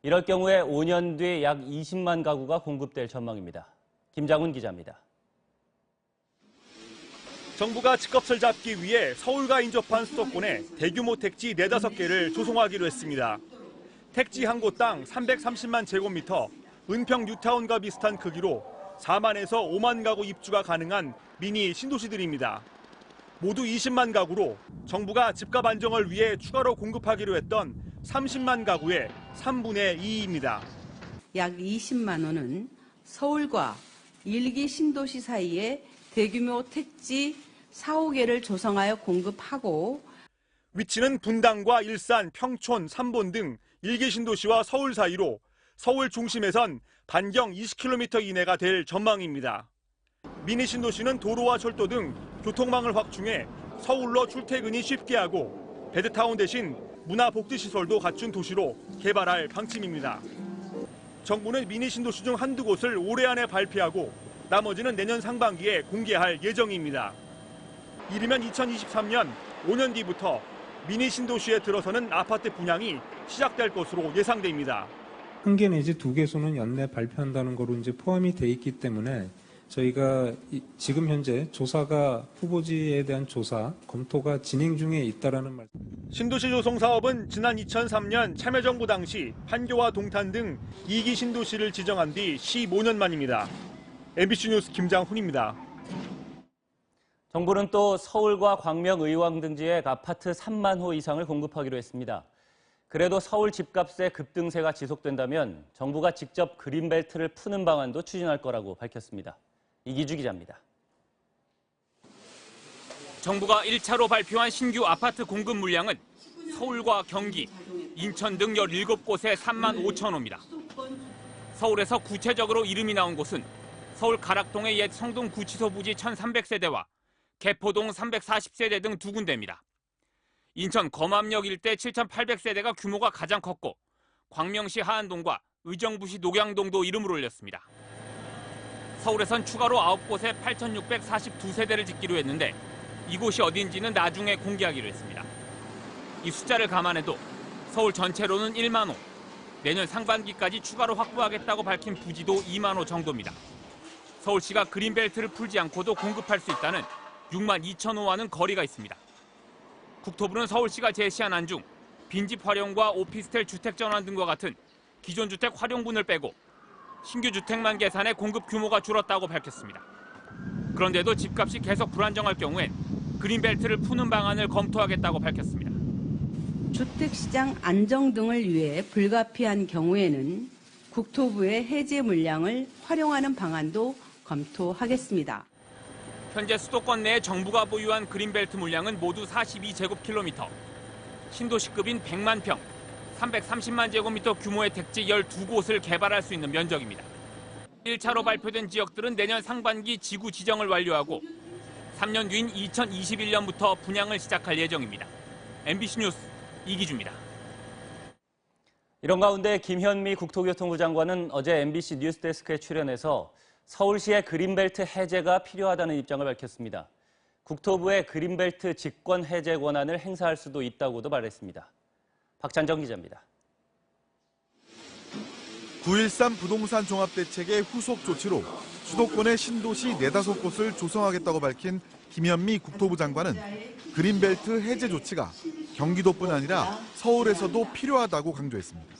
이럴 경우에 5년 뒤 약 20만 가구가 공급될 전망입니다. 김장훈 기자입니다. 정부가 집값을 잡기 위해 서울과 인접한 수도권에 대규모 택지 4-5개를 조성하기로 했습니다. 택지 한 곳당 330만 제곱미터, 은평 뉴타운과 비슷한 크기로 4만에서 5만 가구 입주가 가능한 미니 신도시들입니다. 모두 20만 가구로 정부가 집값 안정을 위해 추가로 공급하기로 했던 30만 가구의 3분의 2입니다. 약 20만 원은 서울과 1기 신도시 사이에 대규모 택지 4-5개를 조성하여 공급하고 위치는 분당과 일산, 평촌, 삼본 등 1기 신도시와 서울 사이로 서울 중심에선 반경 20km 이내가 될 전망입니다. 미니 신도시는 도로와 철도 등 교통망을 확충해 서울로 출퇴근이 쉽게 하고 베드타운 대신 문화복지시설도 갖춘 도시로 개발할 방침입니다. 정부는 미니 신도시 중 한두 곳을 올해 안에 발표하고 나머지는 내년 상반기에 공개할 예정입니다. 이르면 2023년 5년 뒤부터 미니 신도시에 들어서는 아파트 분양이 시작될 것으로 예상됩니다. 1개 내지 2개소는 연내 발표한다는 거로 이제 포함이 돼 있기 때문에 저희가 지금 현재 조사가 후보지에 대한 조사 검토가 진행 중에 있다라는 말씀. 신도시 조성 사업은 지난 2003년 참여정부 당시 판교와 동탄 등 2기 신도시를 지정한 뒤 15년 만입니다. MBC 뉴스 김장훈입니다. 정부는 또 서울과 광명, 의왕 등지에 아파트 3만 호 이상을 공급하기로 했습니다. 그래도 서울 집값의 급등세가 지속된다면 정부가 직접 그린벨트를 푸는 방안도 추진할 거라고 밝혔습니다. 이기주 기자입니다. 정부가 1차로 발표한 신규 아파트 공급 물량은 서울과 경기, 인천 등 17곳에 3만 5천 호입니다. 서울에서 구체적으로 이름이 나온 곳은 서울 가락동의 옛 성동 구치소 부지 1,300세대와 개포동 340세대 등 두 군데입니다. 인천 검암역 일대 7,800세대가 규모가 가장 컸고 광명시 하안동과 의정부시 녹양동도 이름을 올렸습니다. 서울에선 추가로 9곳에 8,642세대를 짓기로 했는데 이곳이 어딘지는 나중에 공개하기로 했습니다. 이 숫자를 감안해도 서울 전체로는 1만 호, 내년 상반기까지 추가로 확보하겠다고 밝힌 부지도 2만 호 정도입니다. 서울시가 그린벨트를 풀지 않고도 공급할 수 있다는 6만 2천 호와는 거리가 있습니다. 국토부는 서울시가 제시한 안 중 빈집 활용과 오피스텔 주택 전환 등과 같은 기존 주택 활용분을 빼고 신규 주택만 계산해 공급 규모가 줄었다고 밝혔습니다. 그런데도 집값이 계속 불안정할 경우엔 그린벨트를 푸는 방안을 검토하겠다고 밝혔습니다. 주택시장 안정 등을 위해 불가피한 경우에는 국토부의 해제 물량을 활용하는 방안도 검토하겠습니다. 현재 수도권 내 정부가 보유한 그린벨트 물량은 모두 42제곱킬로미터, 신도시급인 100만 평, 330만 제곱미터 규모의 택지 12곳을 개발할 수 있는 면적입니다. 1차로 발표된 지역들은 내년 상반기 지구 지정을 완료하고 3년 뒤인 2021년부터 분양을 시작할 예정입니다. MBC 뉴스 이기주입니다. 이런 가운데 김현미 국토교통부 장관은 어제 MBC 뉴스데스크에 출연해서 서울시의 그린벨트 해제가 필요하다는 입장을 밝혔습니다. 국토부의 그린벨트 직권 해제 권한을 행사할 수도 있다고도 말했습니다. 박찬정 기자입니다. 9.13 부동산 종합대책의 후속 조치로 수도권의 신도시 4-5곳을 조성하겠다고 밝힌 김현미 국토부 장관은 그린벨트 해제 조치가 경기도뿐 아니라 서울에서도 필요하다고 강조했습니다.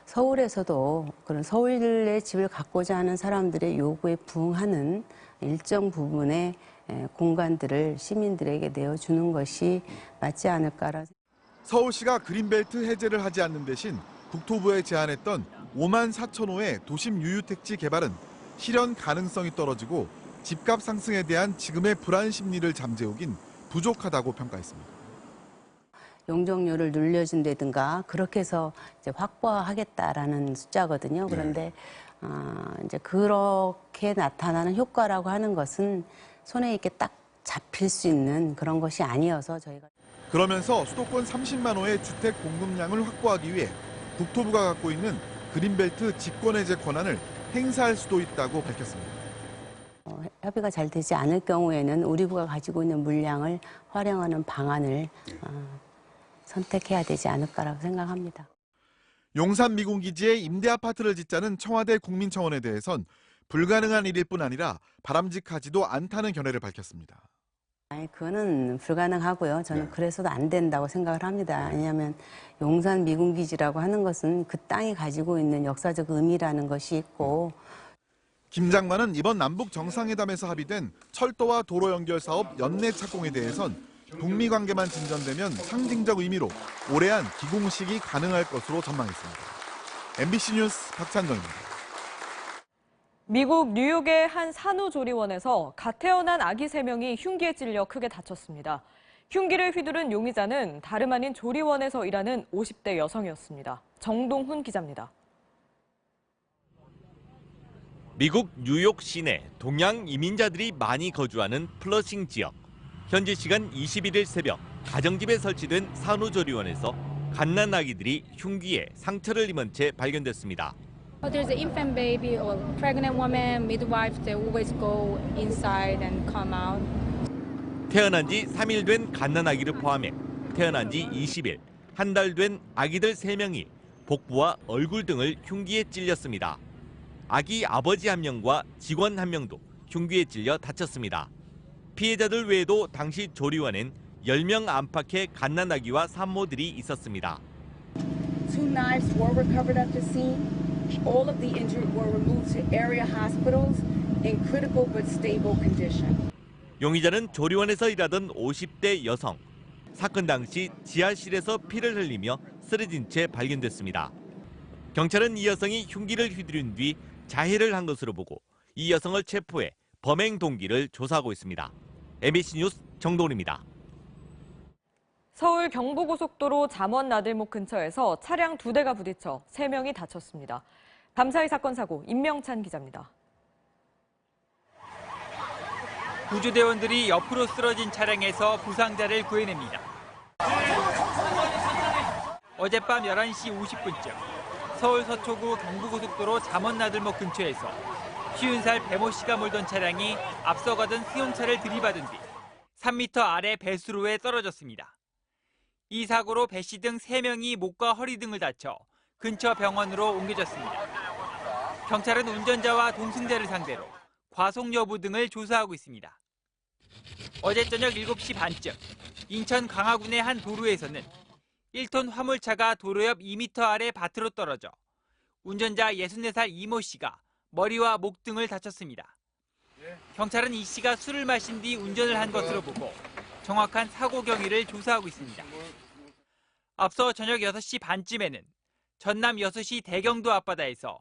서울에서도 그런 서울의 집을 갖고자 하는 사람들의 요구에 부응하는 일정 부분의 공간들을 시민들에게 내어주는 것이 맞지 않을까라. 서울시가 그린벨트 해제를 하지 않는 대신 국토부에 제안했던 5만 4천 호의 도심 유유택지 개발은 실현 가능성이 떨어지고 집값 상승에 대한 지금의 불안 심리를 잠재우긴 부족하다고 평가했습니다. 용적률을 늘려준다든가 그렇게 해서 이제 확보하겠다라는 숫자거든요. 그런데 이제 그렇게 나타나는 효과라고 하는 것은 손에 이렇게 딱 잡힐 수 있는 그런 것이 아니어서 저희가. 그러면서 수도권 30만 호의 주택 공급량을 확보하기 위해 국토부가 갖고 있는 그린벨트 직권해제 권한을 행사할 수도 있다고 밝혔습니다. 협의가 잘 되지 않을 경우에는 우리 부가 가지고 있는 물량을 활용하는 방안을 선택해야 되지 않을까라고 생각합니다. 용산 미군기지에 임대 아파트를 짓자는 청와대 국민청원에 대해선 불가능한 일일 뿐 아니라 바람직하지도 않다는 견해를 밝혔습니다. 아니, 그거는 불가능하고요. 저는 그래서도 안 된다고 생각을 합니다. 왜냐하면 용산 미군기지라고 하는 것은 그 땅이 가지고 있는 역사적 의미라는 것이 있고. 김 장관은 이번 남북 정상회담에서 합의된 철도와 도로 연결 사업 연내 착공에 대해선 북미 관계만 진전되면 상징적 의미로 올해 안 기공식이 가능할 것으로 전망했습니다. MBC 뉴스 박찬정입니다. 미국 뉴욕의 한 산후조리원에서 갓 태어난 아기 3명이 흉기에 찔려 크게 다쳤습니다. 흉기를 휘두른 용의자는 다름 아닌 조리원에서 일하는 50대 여성이었습니다. 정동훈 기자입니다. 미국 뉴욕 시내 동양 이민자들이 많이 거주하는 플러싱 지역. 현지 시간 21일 새벽 가정집에 설치된 산후조리원에서 갓난 아기들이 흉기에 상처를 입은 채 발견됐습니다. There's an infant baby or pregnant woman, midwife, they always go inside and come out. 태어난 지 3일 된 갓난 아기를 포함해 태어난 지 20일, 한 달 된 아기들 3명이 복부와 얼굴 등을 흉기에 찔렸습니다. 아기 아버지 1명과 직원 1명도 흉기에 찔려 다쳤습니다. 피해자들 외에도 당시 조리원엔 10명 안팎의 갓난 아기와 산모들이 있었습니다. 2 knives were recovered at the scene. All of the injured were removed to area hospitals in critical but stable condition. 용의자는 조리원에서 일하던 50대 여성. 사건 당시 지하실에서 피를 흘리며 쓰러진 채 발견됐습니다. 경찰은 이 여성이 흉기를 휘두른 뒤 자해를 한 것으로 보고 이 여성을 체포해 범행 동기를 조사하고 있습니다. MBC 뉴스 정도훈입니다. 서울 경부고속도로 잠원 나들목 근처에서 차량 2대가 부딪혀 3명이 다쳤습니다. 밤사이 사건 사고 임명찬 기자입니다. 구조대원들이 옆으로 쓰러진 차량에서 부상자를 구해냅니다. 어젯밤 11시 50분쯤 서울 서초구 경부고속도로 잠원 나들목 근처에서 50살 배모 씨가 몰던 차량이 앞서가던 승용차를 들이받은 뒤 3m 아래 배수로에 떨어졌습니다. 이 사고로 배 씨 등 3명이 목과 허리 등을 다쳐 근처 병원으로 옮겨졌습니다. 경찰은 운전자와 동승자를 상대로 과속 여부 등을 조사하고 있습니다. 어제 저녁 7시 반쯤 인천 광화군의 한 도로에서는 1톤 화물차가 도로 옆 2m 아래 밭으로 떨어져 운전자 64살 이모 씨가 머리와 목 등을 다쳤습니다. 경찰은 이 씨가 술을 마신 뒤 운전을 한 것으로 보고 정확한 사고 경위를 조사하고 있습니다. 앞서 저녁 6시 반쯤에는 전남 여수시 대경도 앞바다에서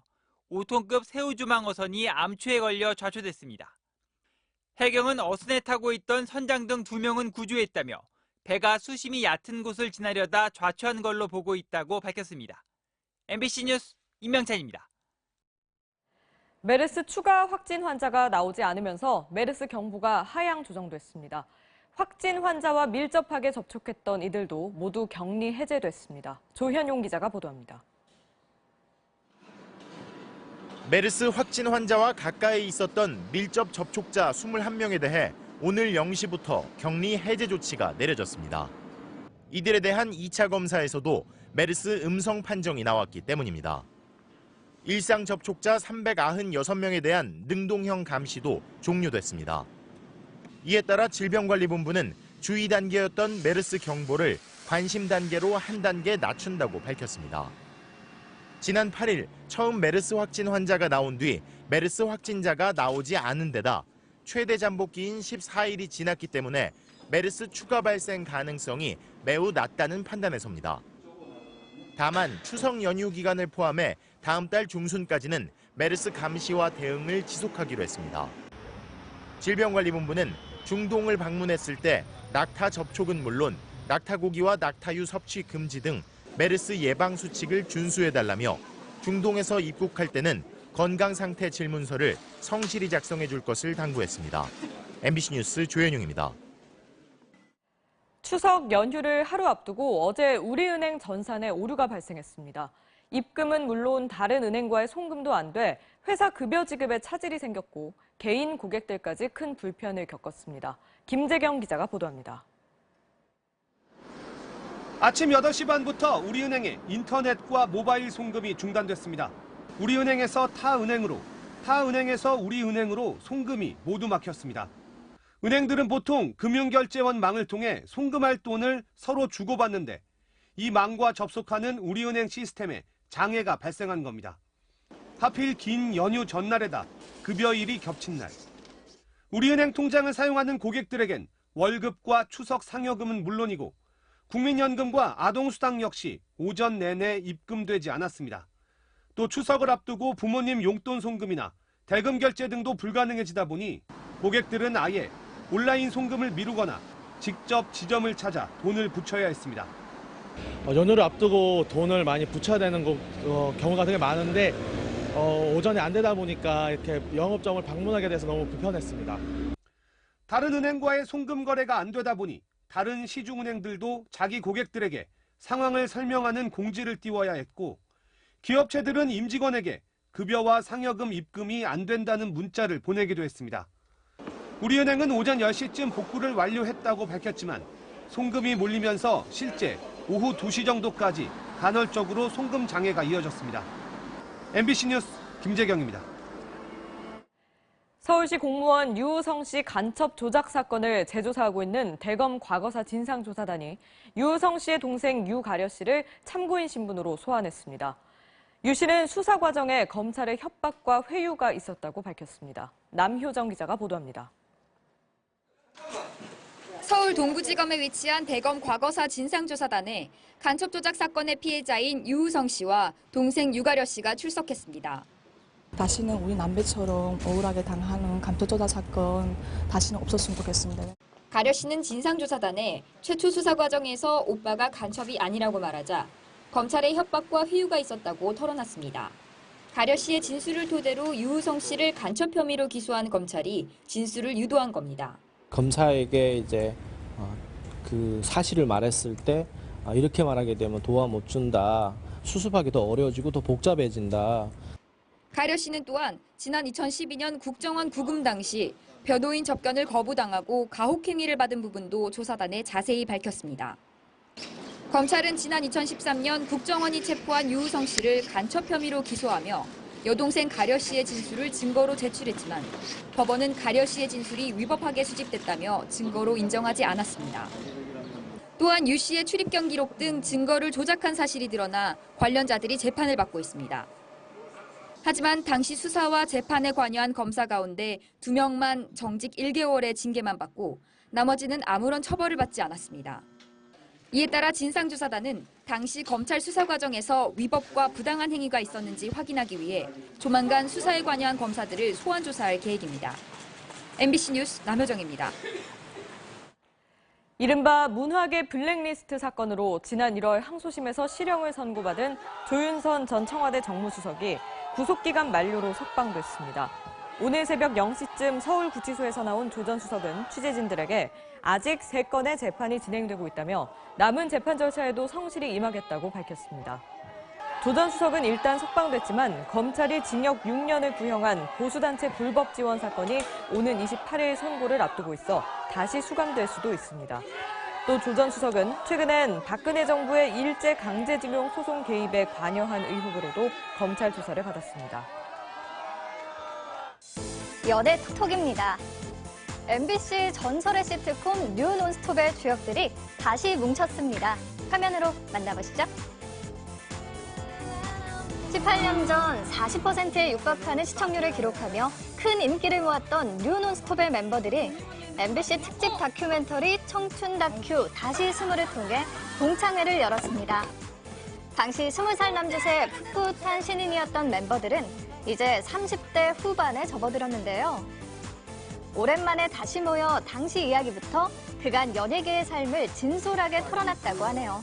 5톤급 새우주망 어선이 암초에 걸려 좌초됐습니다. 해경은 어선에 타고 있던 선장 등 2명은 구조했다며 배가 수심이 얕은 곳을 지나려다 좌초한 걸로 보고 있다고 밝혔습니다. MBC 뉴스 임명찬입니다. 메르스 추가 확진 환자가 나오지 않으면서 메르스 경보가 하향 조정됐습니다. 확진 환자와 밀접하게 접촉했던 이들도 모두 격리 해제됐습니다. 조현용 기자가 보도합니다. 메르스 확진 환자와 가까이 있었던 밀접 접촉자 21명에 대해 오늘 0시부터 격리 해제 조치가 내려졌습니다. 이들에 대한 2차 검사에서도 메르스 음성 판정이 나왔기 때문입니다. 일상 접촉자 396명에 대한 능동형 감시도 종료됐습니다. 이에 따라 질병관리본부는 주의 단계였던 메르스 경보를 관심 단계로 한 단계 낮춘다고 밝혔습니다. 지난 8일 처음 메르스 확진 환자가 나온 뒤 메르스 확진자가 나오지 않은 데다 최대 잠복기인 14일이 지났기 때문에 메르스 추가 발생 가능성이 매우 낮다는 판단에 섭니다. 다만 추석 연휴 기간을 포함해 다음 달 중순까지는 메르스 감시와 대응을 지속하기로 했습니다. 질병관리본부는 중동을 방문했을 때 낙타 접촉은 물론 낙타고기와 낙타유 섭취 금지 등 메르스 예방 수칙을 준수해달라며 중동에서 입국할 때는 건강상태 질문서를 성실히 작성해 줄 것을 당부했습니다. MBC 뉴스 조현용입니다. 추석 연휴를 하루 앞두고 어제 우리은행 전산에 오류가 발생했습니다. 입금은 물론 다른 은행과의 송금도 안 돼 회사 급여 지급에 차질이 생겼고 개인 고객들까지 큰 불편을 겪었습니다. 김재경 기자가 보도합니다. 아침 8시 반부터 우리은행의 인터넷과 모바일 송금이 중단됐습니다. 우리은행에서 타은행으로, 타은행에서 우리은행으로 송금이 모두 막혔습니다. 은행들은 보통 금융결제원 망을 통해 송금할 돈을 서로 주고받는데 이 망과 접속하는 우리은행 시스템에 장애가 발생한 겁니다. 하필 긴 연휴 전날에다 급여일이 겹친 날. 우리은행 통장을 사용하는 고객들에겐 월급과 추석 상여금은 물론이고 국민연금과 아동수당 역시 오전 내내 입금되지 않았습니다. 또 추석을 앞두고 부모님 용돈 송금이나 대금 결제 등도 불가능해지다 보니 고객들은 아예 온라인 송금을 미루거나 직접 지점을 찾아 돈을 붙여야 했습니다. 연휴를 앞두고 돈을 많이 붙여야 되는 경우가 되게 많은데 오전에 안 되다 보니까 이렇게 영업점을 방문하게 돼서 너무 불편했습니다. 다른 은행과의 송금 거래가 안 되다 보니 다른 시중은행들도 자기 고객들에게 상황을 설명하는 공지를 띄워야 했고 기업체들은 임직원에게 급여와 상여금 입금이 안 된다는 문자를 보내기도 했습니다. 우리은행은 오전 10시쯤 복구를 완료했다고 밝혔지만 송금이 몰리면서 실제 오후 2시 정도까지 간헐적으로 송금 장애가 이어졌습니다. MBC 뉴스 김재경입니다. 서울시 공무원 유우성 씨 간첩 조작 사건을 재조사하고 있는 대검 과거사 진상조사단이 유우성 씨의 동생 유가려 씨를 참고인 신분으로 소환했습니다. 유 씨는 수사 과정에 검찰의 협박과 회유가 있었다고 밝혔습니다. 남효정 기자가 보도합니다. 서울 동부지검에 위치한 대검 과거사 진상조사단에 간첩 조작 사건의 피해자인 유우성 씨와 동생 유가려 씨가 출석했습니다. 다시는 우리 남배처럼 억울하게 당하는 간첩 조작 사건 다시는 없었으면 좋겠습니다. 가려 씨는 진상조사단에 최초 수사 과정에서 오빠가 간첩이 아니라고 말하자 검찰의 협박과 회유가 있었다고 털어놨습니다. 가려 씨의 진술을 토대로 유우성 씨를 간첩 혐의로 기소한 검찰이 진술을 유도한 겁니다. 검사에게 이제 그 사실을 말했을 때 이렇게 말하게 되면 도와 못 준다. 수습하기 더 어려워지고 더 복잡해진다. 가려 씨는 또한 지난 2012년 국정원 구금 당시 변호인 접견을 거부당하고 가혹행위를 받은 부분도 조사단에 자세히 밝혔습니다. 검찰은 지난 2013년 국정원이 체포한 유우성 씨를 간첩 혐의로 기소하며 여동생 가려 씨의 진술을 증거로 제출했지만 법원은 가려 씨의 진술이 위법하게 수집됐다며 증거로 인정하지 않았습니다. 또한 유 씨의 출입경 기록 등 증거를 조작한 사실이 드러나 관련자들이 재판을 받고 있습니다. 하지만 당시 수사와 재판에 관여한 검사 가운데 2명만 정직 1개월의 징계만 받고 나머지는 아무런 처벌을 받지 않았습니다. 이에 따라 진상조사단은 당시 검찰 수사 과정에서 위법과 부당한 행위가 있었는지 확인하기 위해 조만간 수사에 관여한 검사들을 소환 조사할 계획입니다. MBC 뉴스 남효정입니다. 이른바 문화계 블랙리스트 사건으로 지난 1월 항소심에서 실형을 선고받은 조윤선 전 청와대 정무수석이 구속기간 만료로 석방됐습니다. 오늘 새벽 0시쯤 서울구치소에서 나온 조 전 수석은 취재진들에게 아직 3건의 재판이 진행되고 있다며 남은 재판 절차에도 성실히 임하겠다고 밝혔습니다. 조 전 수석은 일단 석방됐지만 검찰이 징역 6년을 구형한 보수단체 불법 지원 사건이 오는 28일 선고를 앞두고 있어 다시 수감될 수도 있습니다. 또 조 전 수석은 최근엔 박근혜 정부의 일제 강제징용 소송 개입에 관여한 의혹으로도 검찰 조사를 받았습니다. 연애 톡톡입니다. MBC 전설의 시트콤 뉴 논스톱의 주역들이 다시 뭉쳤습니다. 화면으로 만나보시죠. 18년 전 40%에 육박하는 시청률을 기록하며 큰 인기를 모았던 뉴 논스톱의 멤버들이 MBC 특집 다큐멘터리 청춘 다큐 다시 스물을 통해 동창회를 열었습니다. 당시 20살 남짓의 풋풋한 신인이었던 멤버들은 이제 30대 후반에 접어들었는데요. 오랜만에 다시 모여 당시 이야기부터 그간 연예계의 삶을 진솔하게 털어놨다고 하네요.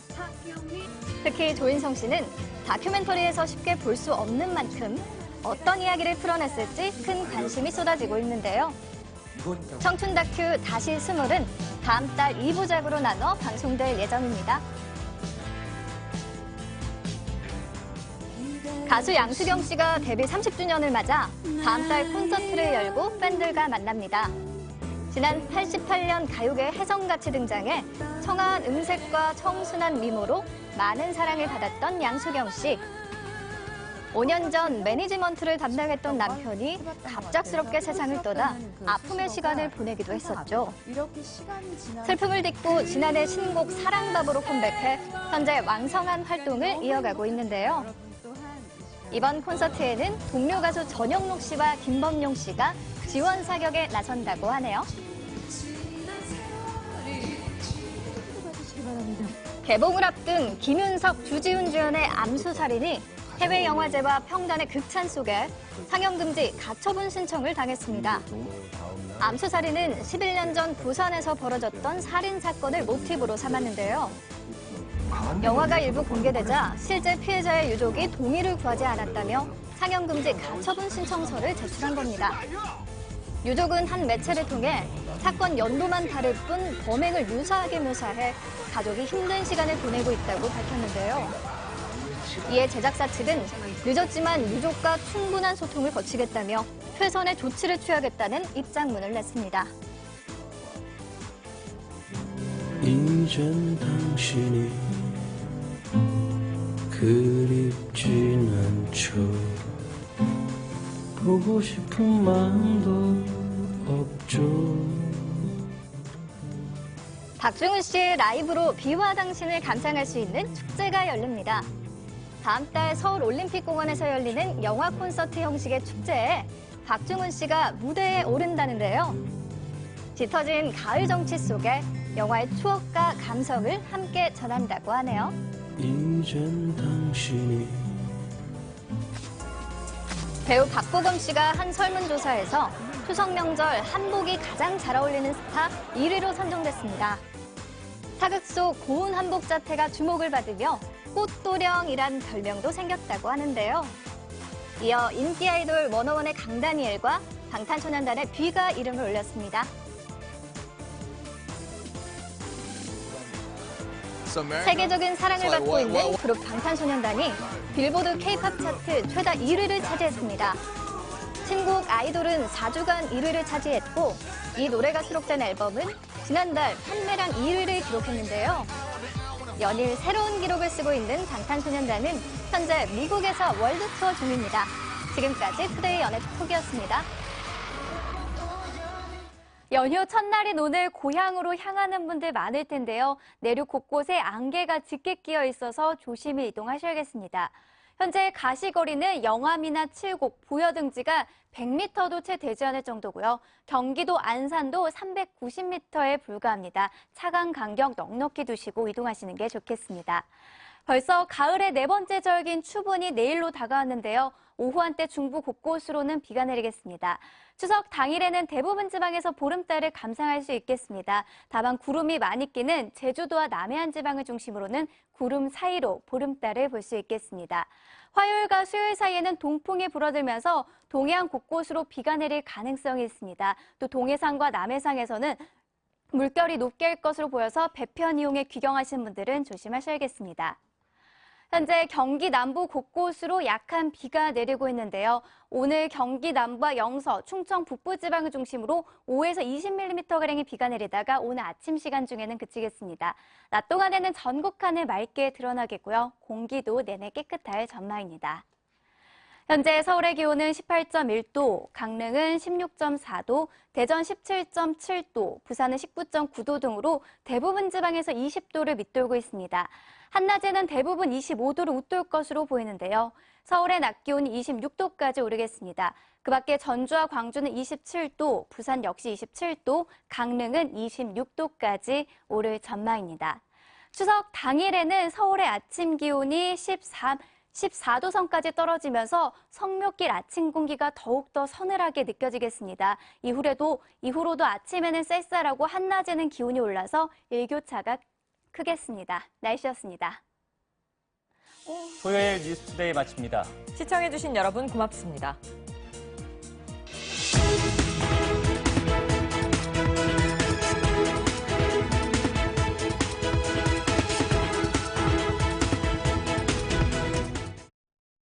특히 조인성 씨는 다큐멘터리에서 쉽게 볼 수 없는 만큼 어떤 이야기를 풀어냈을지 큰 관심이 쏟아지고 있는데요. 청춘 다큐 다시 스물은 다음 달 2부작으로 나눠 방송될 예정입니다. 가수 양수경 씨가 데뷔 30주년을 맞아 다음 달 콘서트를 열고 팬들과 만납니다. 지난 88년 가요계 혜성같이 등장해 청아한 음색과 청순한 미모로 많은 사랑을 받았던 양수경 씨. 5년 전 매니지먼트를 담당했던 남편이 갑작스럽게 세상을 떠나 아픔의 시간을 보내기도 했었죠. 슬픔을 딛고 지난해 신곡 사랑바보로 컴백해 현재 왕성한 활동을 이어가고 있는데요. 이번 콘서트에는 동료 가수 전영록 씨와 김범용 씨가 지원 사격에 나선다고 하네요. 개봉을 앞둔 김윤석, 주지훈 주연의 암수살인이 해외 영화제와 평단의 극찬 속에 상영금지 가처분 신청을 당했습니다. 암수살인은 11년 전 부산에서 벌어졌던 살인 사건을 모티브로 삼았는데요. 영화가 일부 공개되자 실제 피해자의 유족이 동의를 구하지 않았다며 상영금지 가처분 신청서를 제출한 겁니다. 유족은 한 매체를 통해 사건 연도만 다를 뿐 범행을 유사하게 묘사해 가족이 힘든 시간을 보내고 있다고 밝혔는데요. 이에 제작사 측은 늦었지만 유족과 충분한 소통을 거치겠다며 최선의 조치를 취하겠다는 입장문을 냈습니다. 이젠 당신이 그립진 않죠. 보고 싶은 마음도 없죠. 박중훈 씨의 라이브로 비와 당신을 감상할 수 있는 축제가 열립니다. 다음 달 서울올림픽공원에서 열리는 영화 콘서트 형식의 축제에 박중훈 씨가 무대에 오른다는데요. 짙어진 가을 정치 속에 영화의 추억과 감성을 함께 전한다고 하네요. 이젠 당신이 배우 박보검 씨가 한 설문조사에서 추석 명절 한복이 가장 잘 어울리는 스타 1위로 선정됐습니다. 사극 속 고운 한복 자태가 주목을 받으며 꽃도령이란 별명도 생겼다고 하는데요. 이어 인기 아이돌 워너원의 강다니엘과 방탄소년단의 뷔가 이름을 올렸습니다. 세계적인 사랑을 받고 있는 그룹 방탄소년단이 빌보드 K-팝 차트 최다 1위를 차지했습니다. 신곡 아이돌은 4주간 1위를 차지했고 이 노래가 수록된 앨범은 지난달 판매량 2위를 기록했는데요. 연일 새로운 기록을 쓰고 있는 방탄소년단은 현재 미국에서 월드 투어 중입니다. 지금까지 투데이 연예톡이었습니다. 연휴 첫날인 오늘 고향으로 향하는 분들 많을 텐데요. 내륙 곳곳에 안개가 짙게 끼어 있어서 조심히 이동하셔야겠습니다. 현재 가시거리는 영암이나 칠곡, 보여등지가 100m도 채 되지 않을 정도고요. 경기도 안산도 390m에 불과합니다. 차간 간격 넉넉히 두시고 이동하시는 게 좋겠습니다. 벌써 가을의 네 번째 절기인 추분이 내일로 다가왔는데요. 오후 한때 중부 곳곳으로는 비가 내리겠습니다. 추석 당일에는 대부분 지방에서 보름달을 감상할 수 있겠습니다. 다만 구름이 많이 끼는 제주도와 남해안 지방을 중심으로는 구름 사이로 보름달을 볼 수 있겠습니다. 화요일과 수요일 사이에는 동풍이 불어들면서 동해안 곳곳으로 비가 내릴 가능성이 있습니다. 또 동해상과 남해상에서는 물결이 높게 일 것으로 보여서 배편 이용에 귀경하시는 분들은 조심하셔야겠습니다. 현재 경기 남부 곳곳으로 약한 비가 내리고 있는데요. 오늘 경기 남부와 영서, 충청 북부 지방을 중심으로 5에서 20mm가량의 비가 내리다가 오늘 아침 시간 중에는 그치겠습니다. 낮 동안에는 전국 하늘 맑게 드러나겠고요. 공기도 내내 깨끗할 전망입니다. 현재 서울의 기온은 18.1도, 강릉은 16.4도, 대전 17.7도, 부산은 19.9도 등으로 대부분 지방에서 20도를 밑돌고 있습니다. 한낮에는 대부분 25도를 웃돌 것으로 보이는데요. 서울의 낮 기온이 26도까지 오르겠습니다. 그 밖에 전주와 광주는 27도, 부산 역시 27도, 강릉은 26도까지 오를 전망입니다. 추석 당일에는 서울의 아침 기온이 14도 선까지 떨어지면서 성묘길 아침 공기가 더욱더 서늘하게 느껴지겠습니다. 이후로도 아침에는 쌀쌀하고 한낮에는 기온이 올라서 일교차가 크겠습니다. 날씨였습니다. 토요일 뉴스투데이 마칩니다. 시청해주신 여러분 고맙습니다.